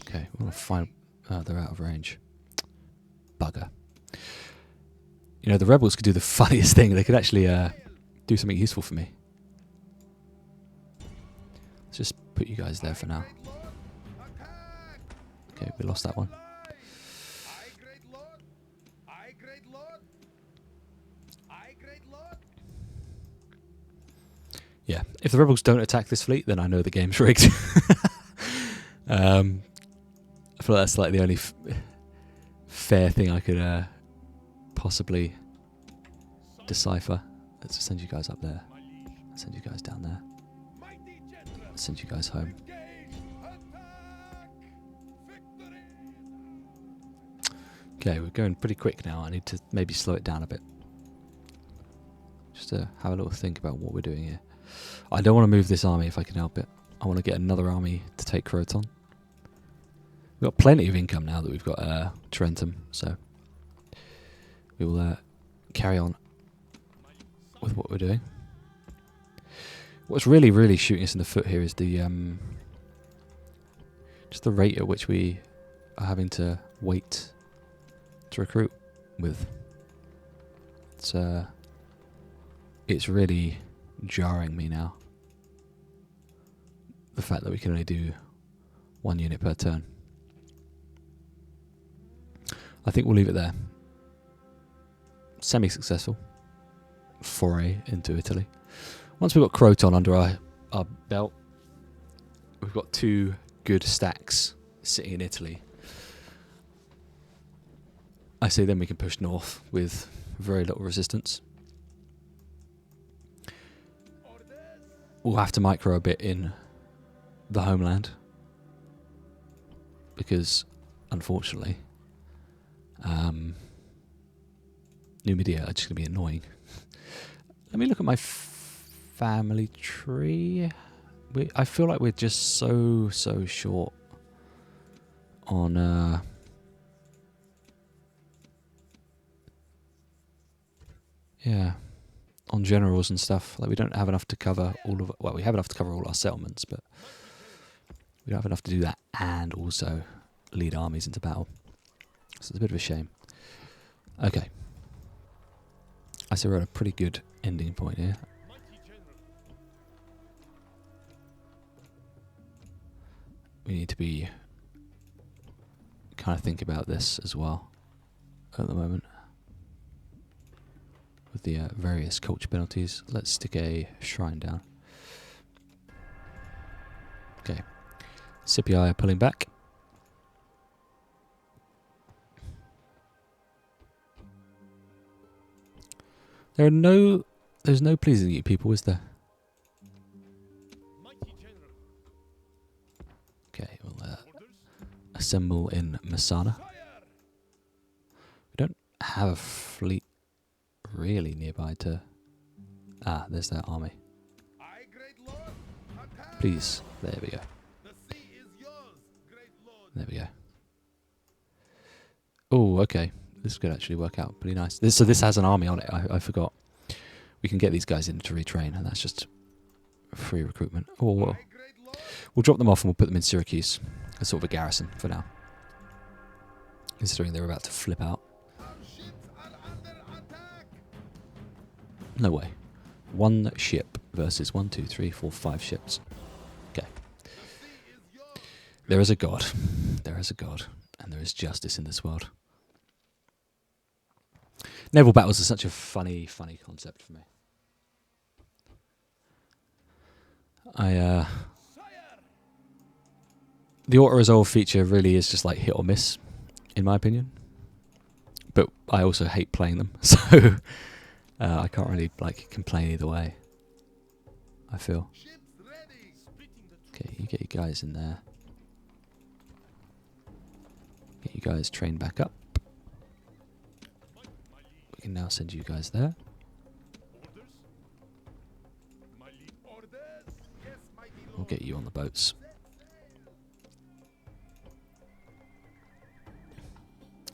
Okay, we'll find... they're out of range. Bugger. You know, the rebels could do the funniest thing. They could actually do something useful for me. Let's just put you guys there for now. Okay, we lost that one. Yeah, if the rebels don't attack this fleet, then I know the game's rigged. I feel like that's like the only fair thing I could possibly decipher. Let's send you guys up there. Let's send you guys down there. Let's send you guys home. Okay, we're going pretty quick now. I need to maybe slow it down a bit. Just to have a little think about what we're doing here. I don't want to move this army if I can help it. I want to get another army to take Croton. We've got plenty of income now that we've got Tarentum, so we will carry on with what we're doing. What's really, really shooting us in the foot here is the just the rate at which we are having to wait to recruit with. It's really jarring me now. The fact that we can only do 1 unit per turn. I think we'll leave it there. Semi-successful foray into Italy. Once we've got Croton under our belt, we've got 2 good stacks sitting in Italy. I say then we can push north with very little resistance. We'll have to micro a bit in the homeland because, unfortunately, Numidia are just going to be annoying. Let me look at my family tree. I feel like we're just so short on on generals and stuff. Like we don't have enough to cover all of... Well, we have enough to cover all our settlements, but we don't have enough to do that and also lead armies into battle. So it's a bit of a shame. Okay. I say we're at a pretty good ending point here. We need to be kind of think about this as well at the moment. With the various culture penalties. Let's stick a shrine down. Okay. Scipii are pulling back. There's no pleasing you people, is there? Okay, we'll assemble in Messana. We don't have a fleet really nearby to... Ah, there's their army. Aye, great lord. Attack! Please. There we go. The sea is yours, great lord. There we go. Oh, okay. This could actually work out pretty nice. So this has an army on it. I forgot. We can get these guys in to retrain, and that's just free recruitment. Oh, Aye, great lord. we'll drop them off and we'll put them in Syracuse as sort of a garrison for now. Considering they're about to flip out. Our ships are under attack. No way. One ship versus 1, 2, 3, 4, 5 ships. Okay. The sea is yours. There is a God. There is a God. And there is justice in this world. Naval battles are such a funny concept for me. Sire. The auto-resolve feature really is just like hit or miss, in my opinion. But I also hate playing them, so I can't really like complain either way, I feel. Ships ready. Okay, you get you guys in there. Get you guys trained back up. We can now send you guys there. Orders. My lead. Orders. Yes, mighty lord. We'll get you on the boats.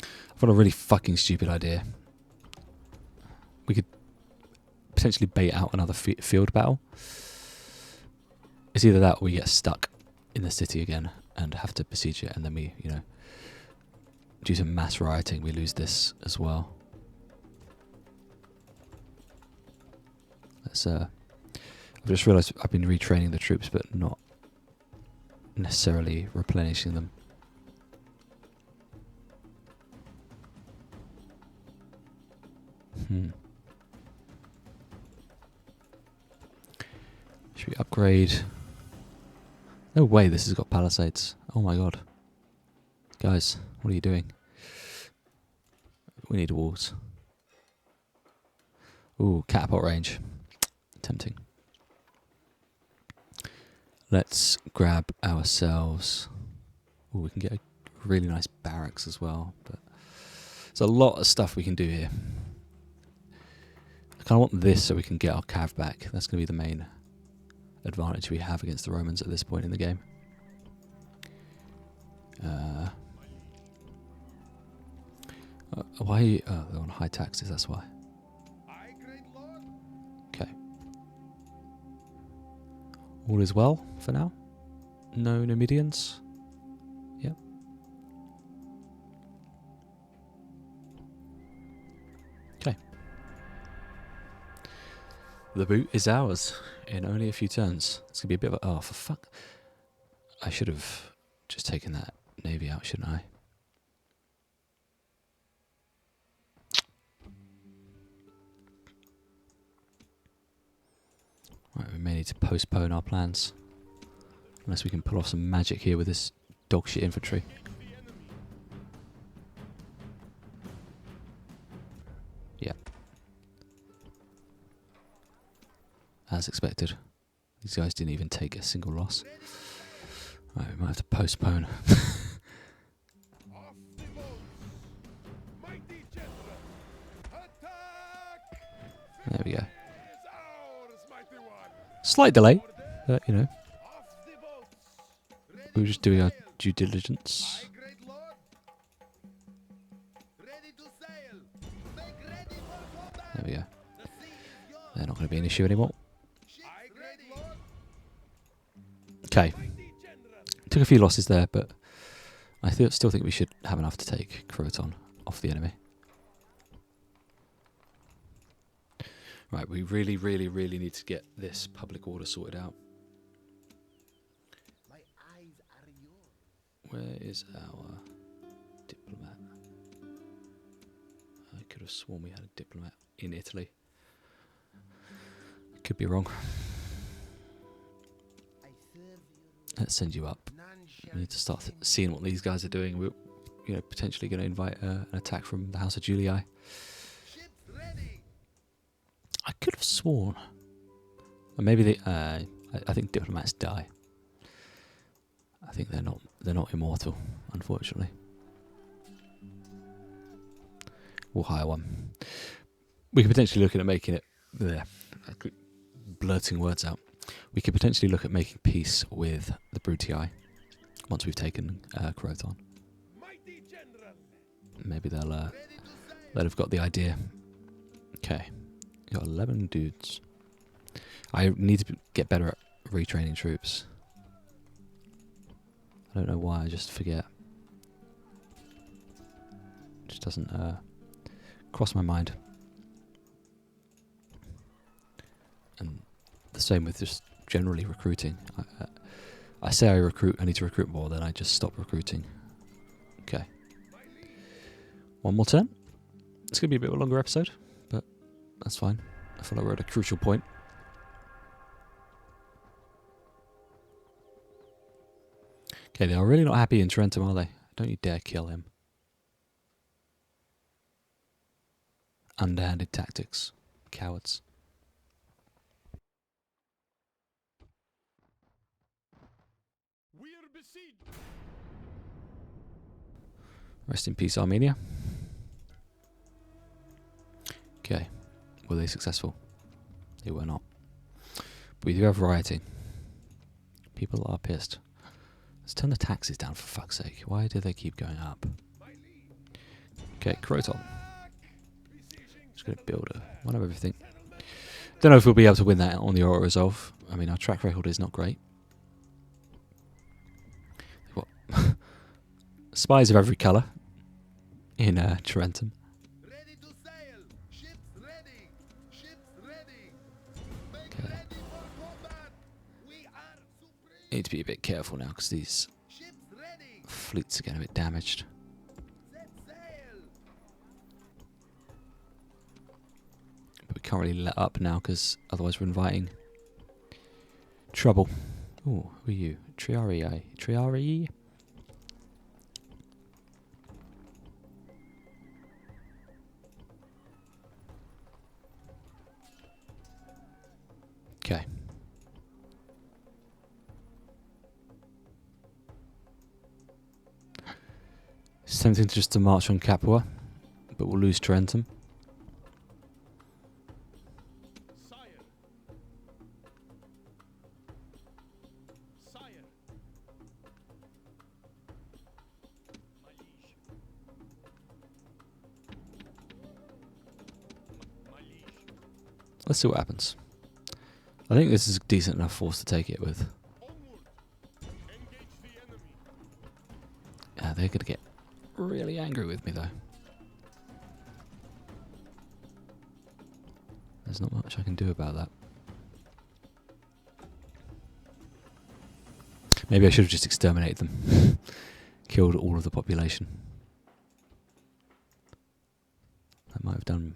I've got a really fucking stupid idea. We could potentially bait out another field battle. It's either that or we get stuck in the city again and have to besiege it, and then we, you know, due to mass rioting, we lose this as well. Let's, I've just realised I've been retraining the troops, but not necessarily replenishing them. Should we upgrade? No way this has got palisades. Oh my god. Guys, what are you doing? We need walls. Ooh, catapult range. Tempting. Let's grab ourselves... Ooh, we can get a really nice barracks as well. But there's a lot of stuff we can do here. I kind of want this so we can get our cav back. That's going to be the main advantage we have against the Romans at this point in the game. Why? Oh, they're on high taxes, that's why. Aye, great lord. Okay. All is well for now? No Numidians? Yep. Okay. The boot is ours in only a few turns. It's going to be a bit of a... Oh, for fuck. I should have just taken that navy out, shouldn't I? Right, we may need to postpone our plans. Unless we can pull off some magic here with this dogshit infantry. Yeah. As expected. These guys didn't even take a single loss. Right, we might have to postpone. Off the boats. Mighty general. Attack! There we go. Is ours, mighty one. Slight delay, but you know, Off the boats. Ready we were just doing our to sail. due diligence. Aye, great lord. Ready to sail. Make ready for combat. There we go. The sea is yours. They're not going to be an issue anymore. Aye, great lord. Okay. Mighty general. Took a few losses there, but I still think we should have enough to take Croton off the enemy. Right, we really, really, really need to get this public order sorted out. My eyes are yours. Where is our diplomat? I could have sworn we had a diplomat in Italy. Could be wrong. I serve you. Let's send you up. None shall We need to start defend seeing what these guys are doing. We're, you know, potentially going to invite an attack from the House of Julii. Ships ready. I could have sworn. Or maybe they. I think diplomats die. I think they're not immortal, unfortunately. We'll hire one. We could potentially look at making it... There. Blurting words out. We could potentially look at making peace with the Brutii once we've taken Croton. Mighty general. Maybe they'll have got the idea. Okay. Got 11 dudes. I need to get better at retraining troops. I don't know why, I just forget. Just doesn't cross my mind. And the same with just generally recruiting. I say I need to recruit more, then I just stop recruiting. Okay. One more turn. It's going to be a bit of a longer episode, but that's fine. I feel like we're at a crucial point. Okay, they are really not happy in Tarentum, are they? Don't you dare kill him. Underhanded tactics. Cowards. We are besieged. Rest in peace, Armenia. Okay. Were they successful? They were not. But we do have rioting. People are pissed. Let's turn the taxes down, for fuck's sake. Why do they keep going up? Okay, Croton. Just going to build one of everything. Don't know if we'll be able to win that on the Aura Resolve. I mean, our track record is not great. What? Spies of every colour in Tarentum. Ready to sail. Ships ready. Ships ready. Make Okay. ready for combat. We are supreme. Need to be a bit careful now because these Ships ready. fleets are getting a bit damaged. Set sail. But we can't really let up now because otherwise we're inviting trouble. Ooh, who are you? Triarii. Triarii? Okay. It's tempting just to march on Capua, but we'll lose Tarentum. Sire. Sire. My liege. My liege. Let's see what happens. I think this is a decent enough force to take it with. Onward. Engage the enemy. They're going to get really angry with me, though. There's not much I can do about that. Maybe I should have just exterminated them. Killed all of the population. That might have done...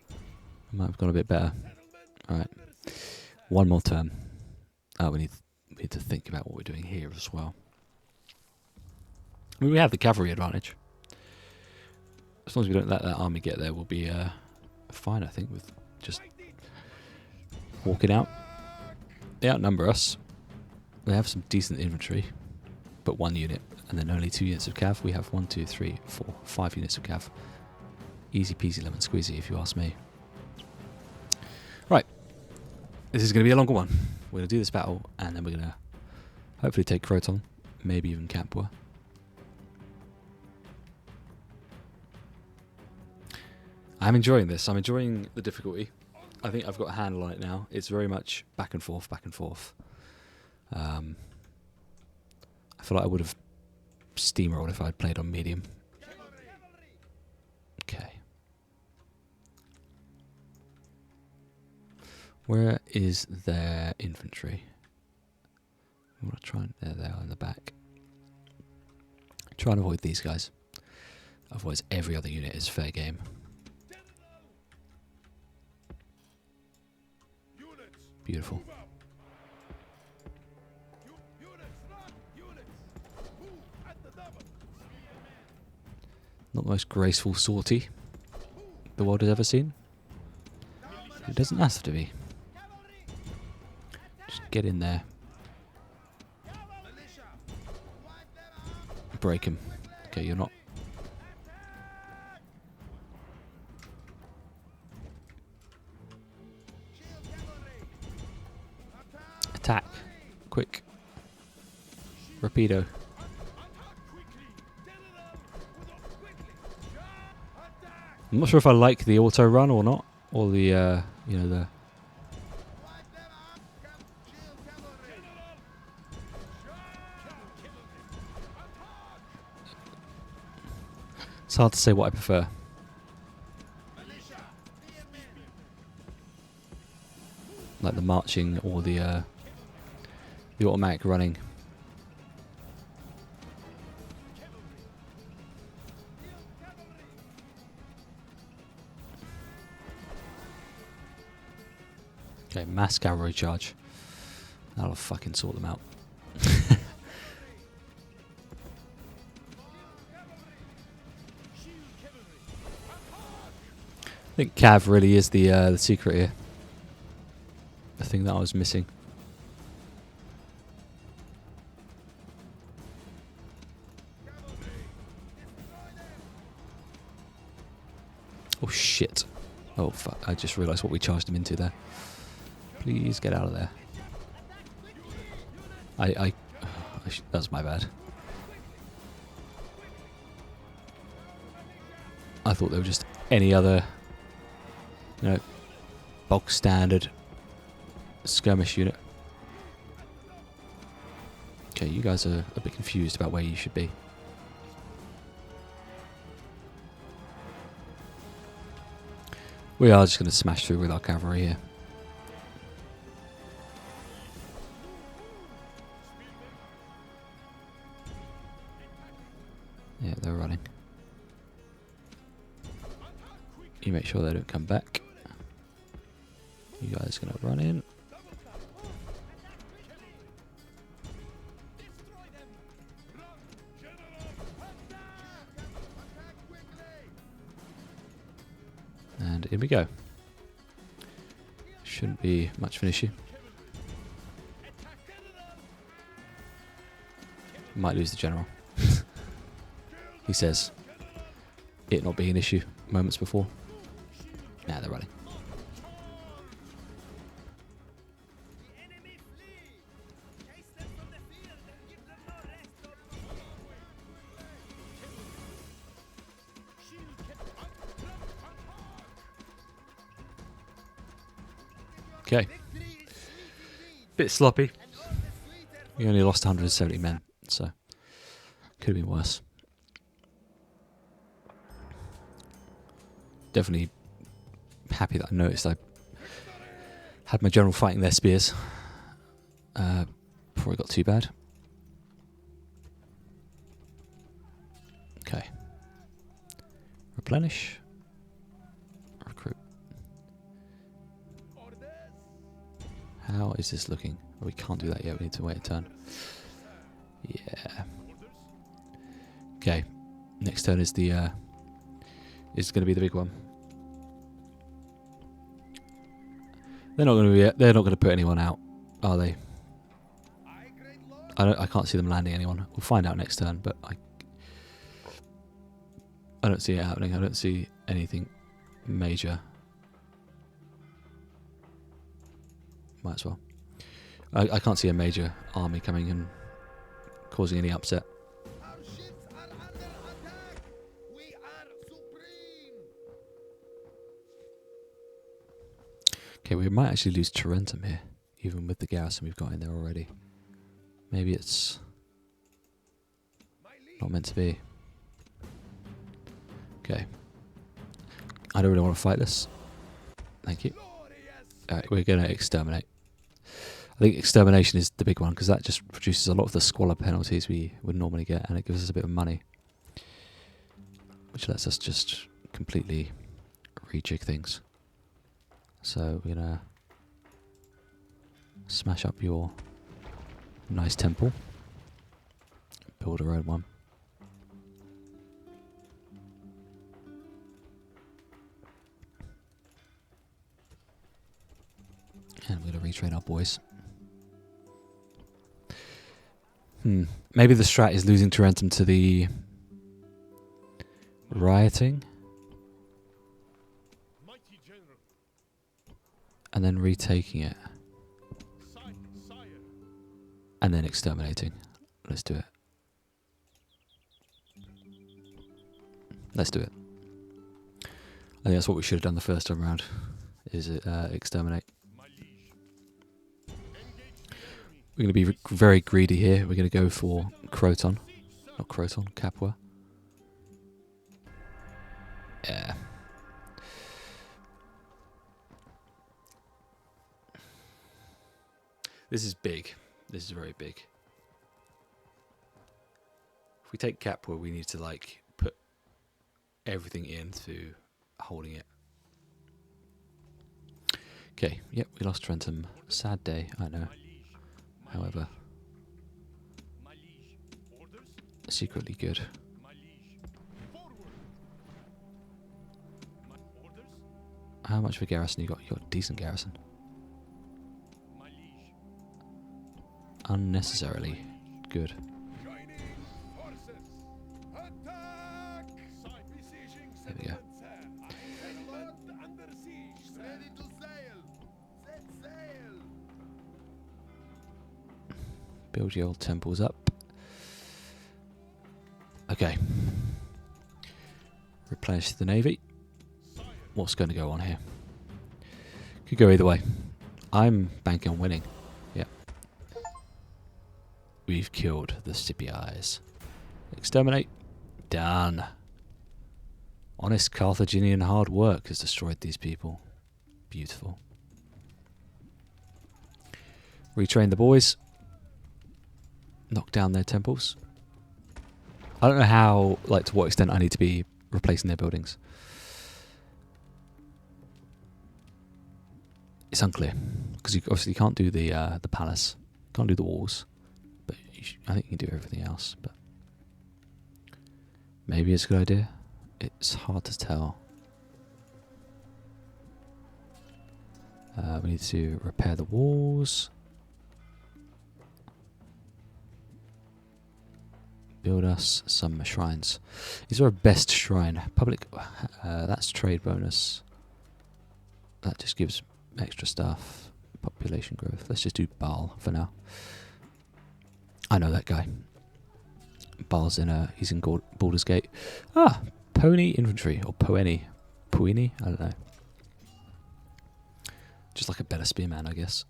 That might have gone a bit better. Alright. One more turn. Oh, we need to think about what we're doing here as well. I mean, we have the cavalry advantage. As long as we don't let that army get there, we'll be fine, I think, with just walking out. They outnumber us. They have some decent infantry, but 1 unit, and then only 2 units of cav. We have 1, 2, 3, 4, 5 units of cav. Easy peasy lemon squeezy, if you ask me. Right. This is going to be a longer one. We're going to do this battle, and then we're going to hopefully take Croton, maybe even Capua. I'm enjoying this. I'm enjoying the difficulty. I think I've got a handle on it now. It's very much back and forth, back and forth. I feel like I would have steamrolled if I'd played on medium. Okay. Where is their infantry? I'm going to try and... There they are in the back. Try and avoid these guys. Otherwise every other unit is fair game. Beautiful. Not the most graceful sortie the world has ever seen. It doesn't have to be. Just get in there. Break him. Okay, you're not... Attack. Quick. Rapido. I'm not sure if I like the auto run or not, or the you know, the it's hard to say what I prefer. Like the marching or the automatic running. Okay, mass cavalry charge. That'll fucking sort them out. I think cav really is the secret here. The thing that I was missing. Oh shit. Oh fuck, I just realised what we charged him into there. Please get out of there. That's my bad. I thought they were just any other, you know, bog standard skirmish unit. Okay, you guys are a bit confused about where you should be. We are just going to smash through with our cavalry here. Yeah, they're running. You make sure they don't come back. You guys are going to run in. And in we go. Shouldn't be much of an issue. Might lose the general. He says it not being an issue moments before. Nah, they're running. Okay. Bit sloppy. We only lost 170 men, so could have been worse. Definitely happy that I noticed I had my general fighting their spears before it got too bad. Okay. Replenish. Recruit. How is this looking? Oh, we can't do that yet. We need to wait a turn. Yeah. Okay. Next turn is the is going to be the big one. They're not going to put anyone out, are they? I can't see them landing anyone. We'll find out next turn, but I don't see it happening. I don't see anything major. Might as well. I can't see a major army coming and causing any upset. Our ships are under attack. We are supreme. Okay, we might actually lose Tarentum here, even with the garrison we've got in there already. Maybe it's not meant to be. Okay. I don't really want to fight this. Thank you. Alright, we're going to exterminate. I think extermination is the big one, because that just produces a lot of the squalor penalties we would normally get, and it gives us a bit of money. Which lets us just completely rejig things. So we're going to smash up your nice temple. Build our own one. And we're going to retrain our boys. Maybe the strat is losing Tarentum to the rioting. And then retaking it. And then exterminating. Let's do it. Let's do it. I think that's what we should have done the first time around, is exterminate. We're going to be very greedy here. We're going to go for Croton. Not Croton, Capua. Yeah. This is big. This is very big. If we take Capua, we need to like put everything into holding it. Okay, yep, we lost Trentum. Sad day, I know. However, secretly good. How much of a garrison you got? You got a decent garrison. Unnecessarily good. There we go. Ready to sail. Set sail. Build your old temples up. Okay. Replenish the navy. What's going to go on here? Could go either way. I'm banking on winning. Yeah. We've killed the Scipii. Exterminate. Done. Honest Carthaginian hard work has destroyed these people. Beautiful. Retrain the boys. Knock down their temples. I don't know how, like, to what extent I need to be replacing their buildings. It's unclear, because you obviously can't do the palace, can't do the walls, but I think you can do everything else. But maybe it's a good idea. It's hard to tell. We need to repair the walls. Build us some shrines. Is there a best shrine? Public. That's trade bonus. That just gives extra stuff. Population growth. Let's just do Baal for now. I know that guy. Baal's he's in Baldur's Gate. Ah, Pony Infantry or Poeni. Puini? I don't know. Just like a better spearman, I guess.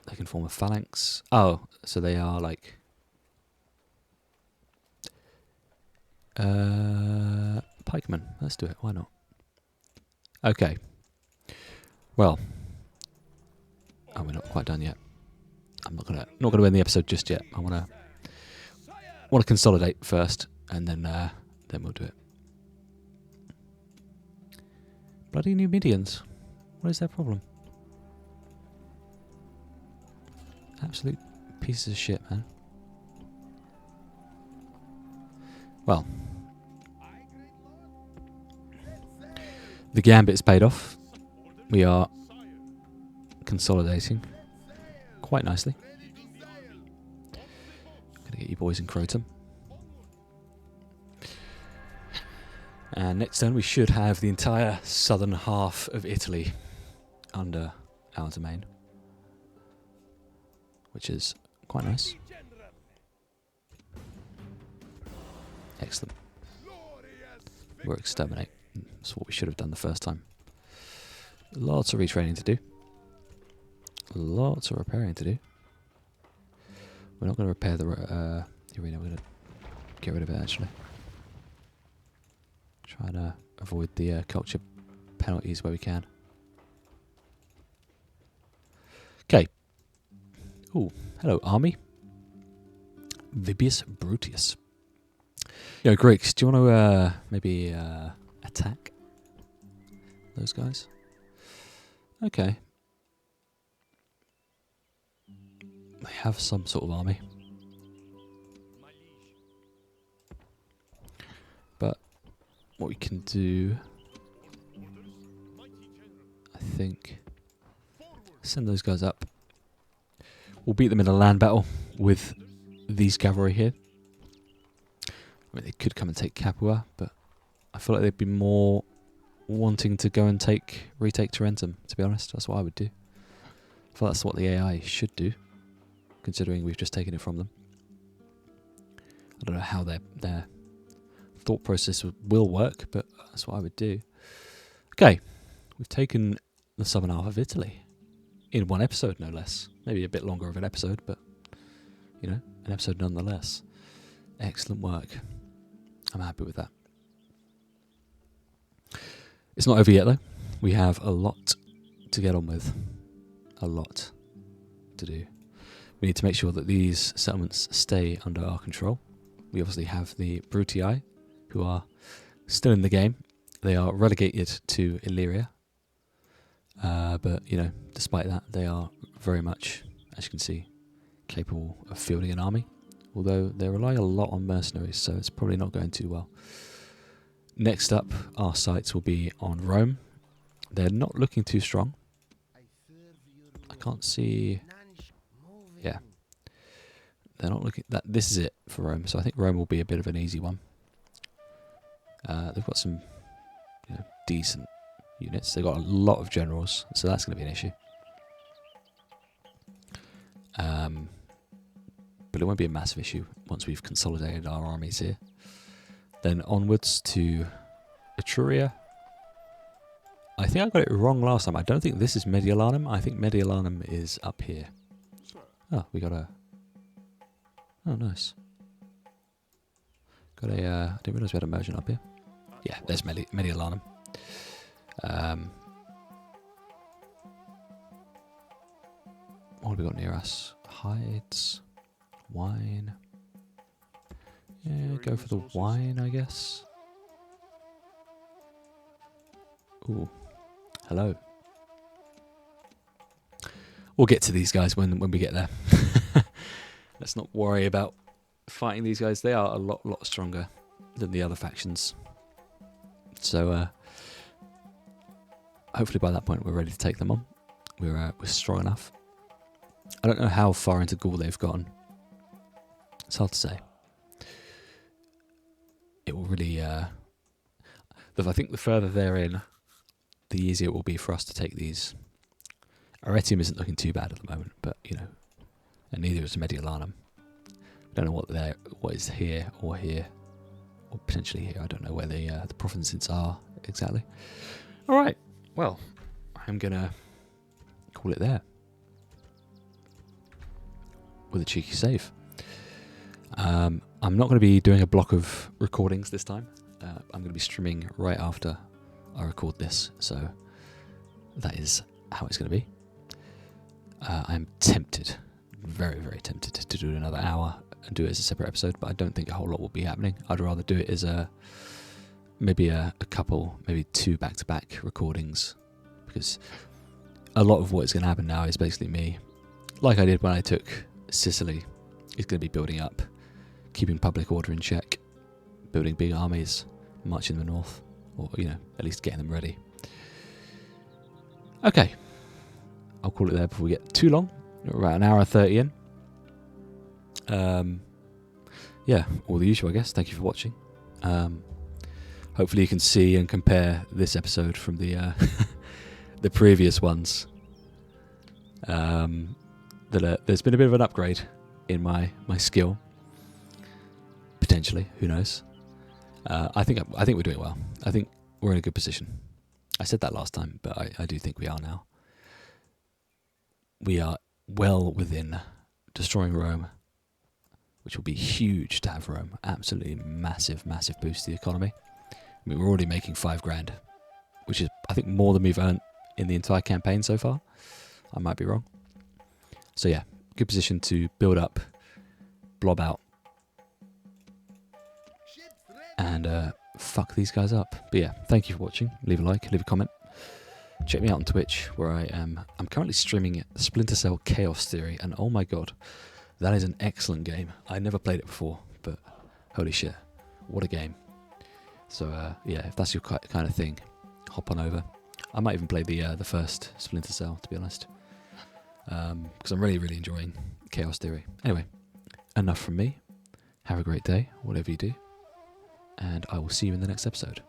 They can form a phalanx. Oh, so they are like pikemen. Let's do it. Why not? Okay. Well, we're not quite done yet. I'm not gonna end the episode just yet. I wanna consolidate first, and then we'll do it. Bloody Numidians! What is their problem? Absolute pieces of shit, man. Well, the gambit's paid off. We are consolidating quite nicely. Gonna get you boys in Croton. And next turn we should have the entire southern half of Italy under our domain, which is quite nice. Excellent. We're exterminate. That's what we should have done the first time. Lots of retraining to do. Lots of repairing to do. We're not going to repair the arena. We're going to get rid of it, actually. Try and avoid the culture penalties where we can. Okay. Ooh, hello, army. Vibius Brutius. Yo, Greeks, do you want to maybe attack those guys? Okay. They have some sort of army. But what we can do, I think, send those guys up. We'll beat them in a land battle with these cavalry here. I mean, they could come and take Capua, but I feel like they'd be more wanting to go and retake Tarentum, to be honest. That's what I would do. I feel that's what the AI should do, considering we've just taken it from them. I don't know how their thought process will work, but that's what I would do. Okay, we've taken the southern half of Italy in one episode, no less. Maybe a bit longer of an episode, but you know, an episode nonetheless. Excellent work. I'm happy with that. It's not over yet though. We have a lot to get on with. A lot to do. We need to make sure that these settlements stay under our control. We obviously have the Brutii, who are still in the game. They are relegated to Illyria. But, you know, despite that, they are very much, as you can see, capable of fielding an army. Although they rely a lot on mercenaries, so it's probably not going too well. Next up, our sights will be on Rome. They're not looking too strong. I can't see... Yeah. They're not looking... This is it for Rome, so I think Rome will be a bit of an easy one. They've got some, you know, decent units. They've got a lot of generals, so that's going to be an issue. But it won't be a massive issue once we've consolidated our armies here. Then onwards to Etruria. I think I got it wrong last time. I don't think this is Mediolanum. I think Mediolanum is up here. Oh, we got a... Oh, nice. Got a... I didn't realise we had a merchant up here. Yeah, there's Mediolanum. What have we got near us? Hides. Wine. Yeah, go for the wine, I guess. Ooh. Hello. We'll get to these guys when we get there. Let's not worry about fighting these guys. They are a lot stronger than the other factions. So hopefully by that point we're ready to take them on. We're strong enough. I don't know how far into Gaul they've gone. It's hard to say. It will really... I think the further they're in, the easier it will be for us to take these. Arretium isn't looking too bad at the moment, but, you know, and neither is Mediolanum. We don't know what is here, or potentially here. I don't know where the provinces are exactly. All right, well, I'm going to call it there with a cheeky save. I'm not going to be doing a block of recordings this time. I'm going to be streaming right after I record this, so that is how it's going to be. I'm tempted, very, very tempted to do another hour and do it as a separate episode, but I don't think a whole lot will be happening. I'd rather do it as maybe a couple, maybe 2 back-to-back recordings, because a lot of what's going to happen now is basically me, like I did when I took Sicily, is going to be building up, keeping public order in check, building big armies, marching the north, or, you know, at least getting them ready. Okay, I'll call it there before we get too long. We're about an hour and 30 in. Yeah, all the usual, I guess. Thank you for watching. Hopefully you can see and compare this episode from the the previous ones. There's been a bit of an upgrade in my skill. Potentially, who knows? I think we're doing well. I think we're in a good position. I said that last time, but I do think we are now. We are well within destroying Rome, which will be huge to have Rome. Absolutely massive boost to the economy. I mean, we're already making 5 grand, which is, I think, more than we've earned in the entire campaign so far. I might be wrong. So yeah, good position to build up, blob out, and fuck these guys up. But yeah, thank you for watching. Leave a like, leave a comment. Check me out on Twitch, where I'm currently streaming Splinter Cell Chaos Theory, and oh my god, that is an excellent game. I never played it before, but holy shit, what a game. So yeah, if that's your kind of thing, hop on over. I might even play the first Splinter Cell, to be honest, because I'm really enjoying Chaos Theory. Anyway, enough from me. Have a great day, whatever you do, and I will see you in the next episode.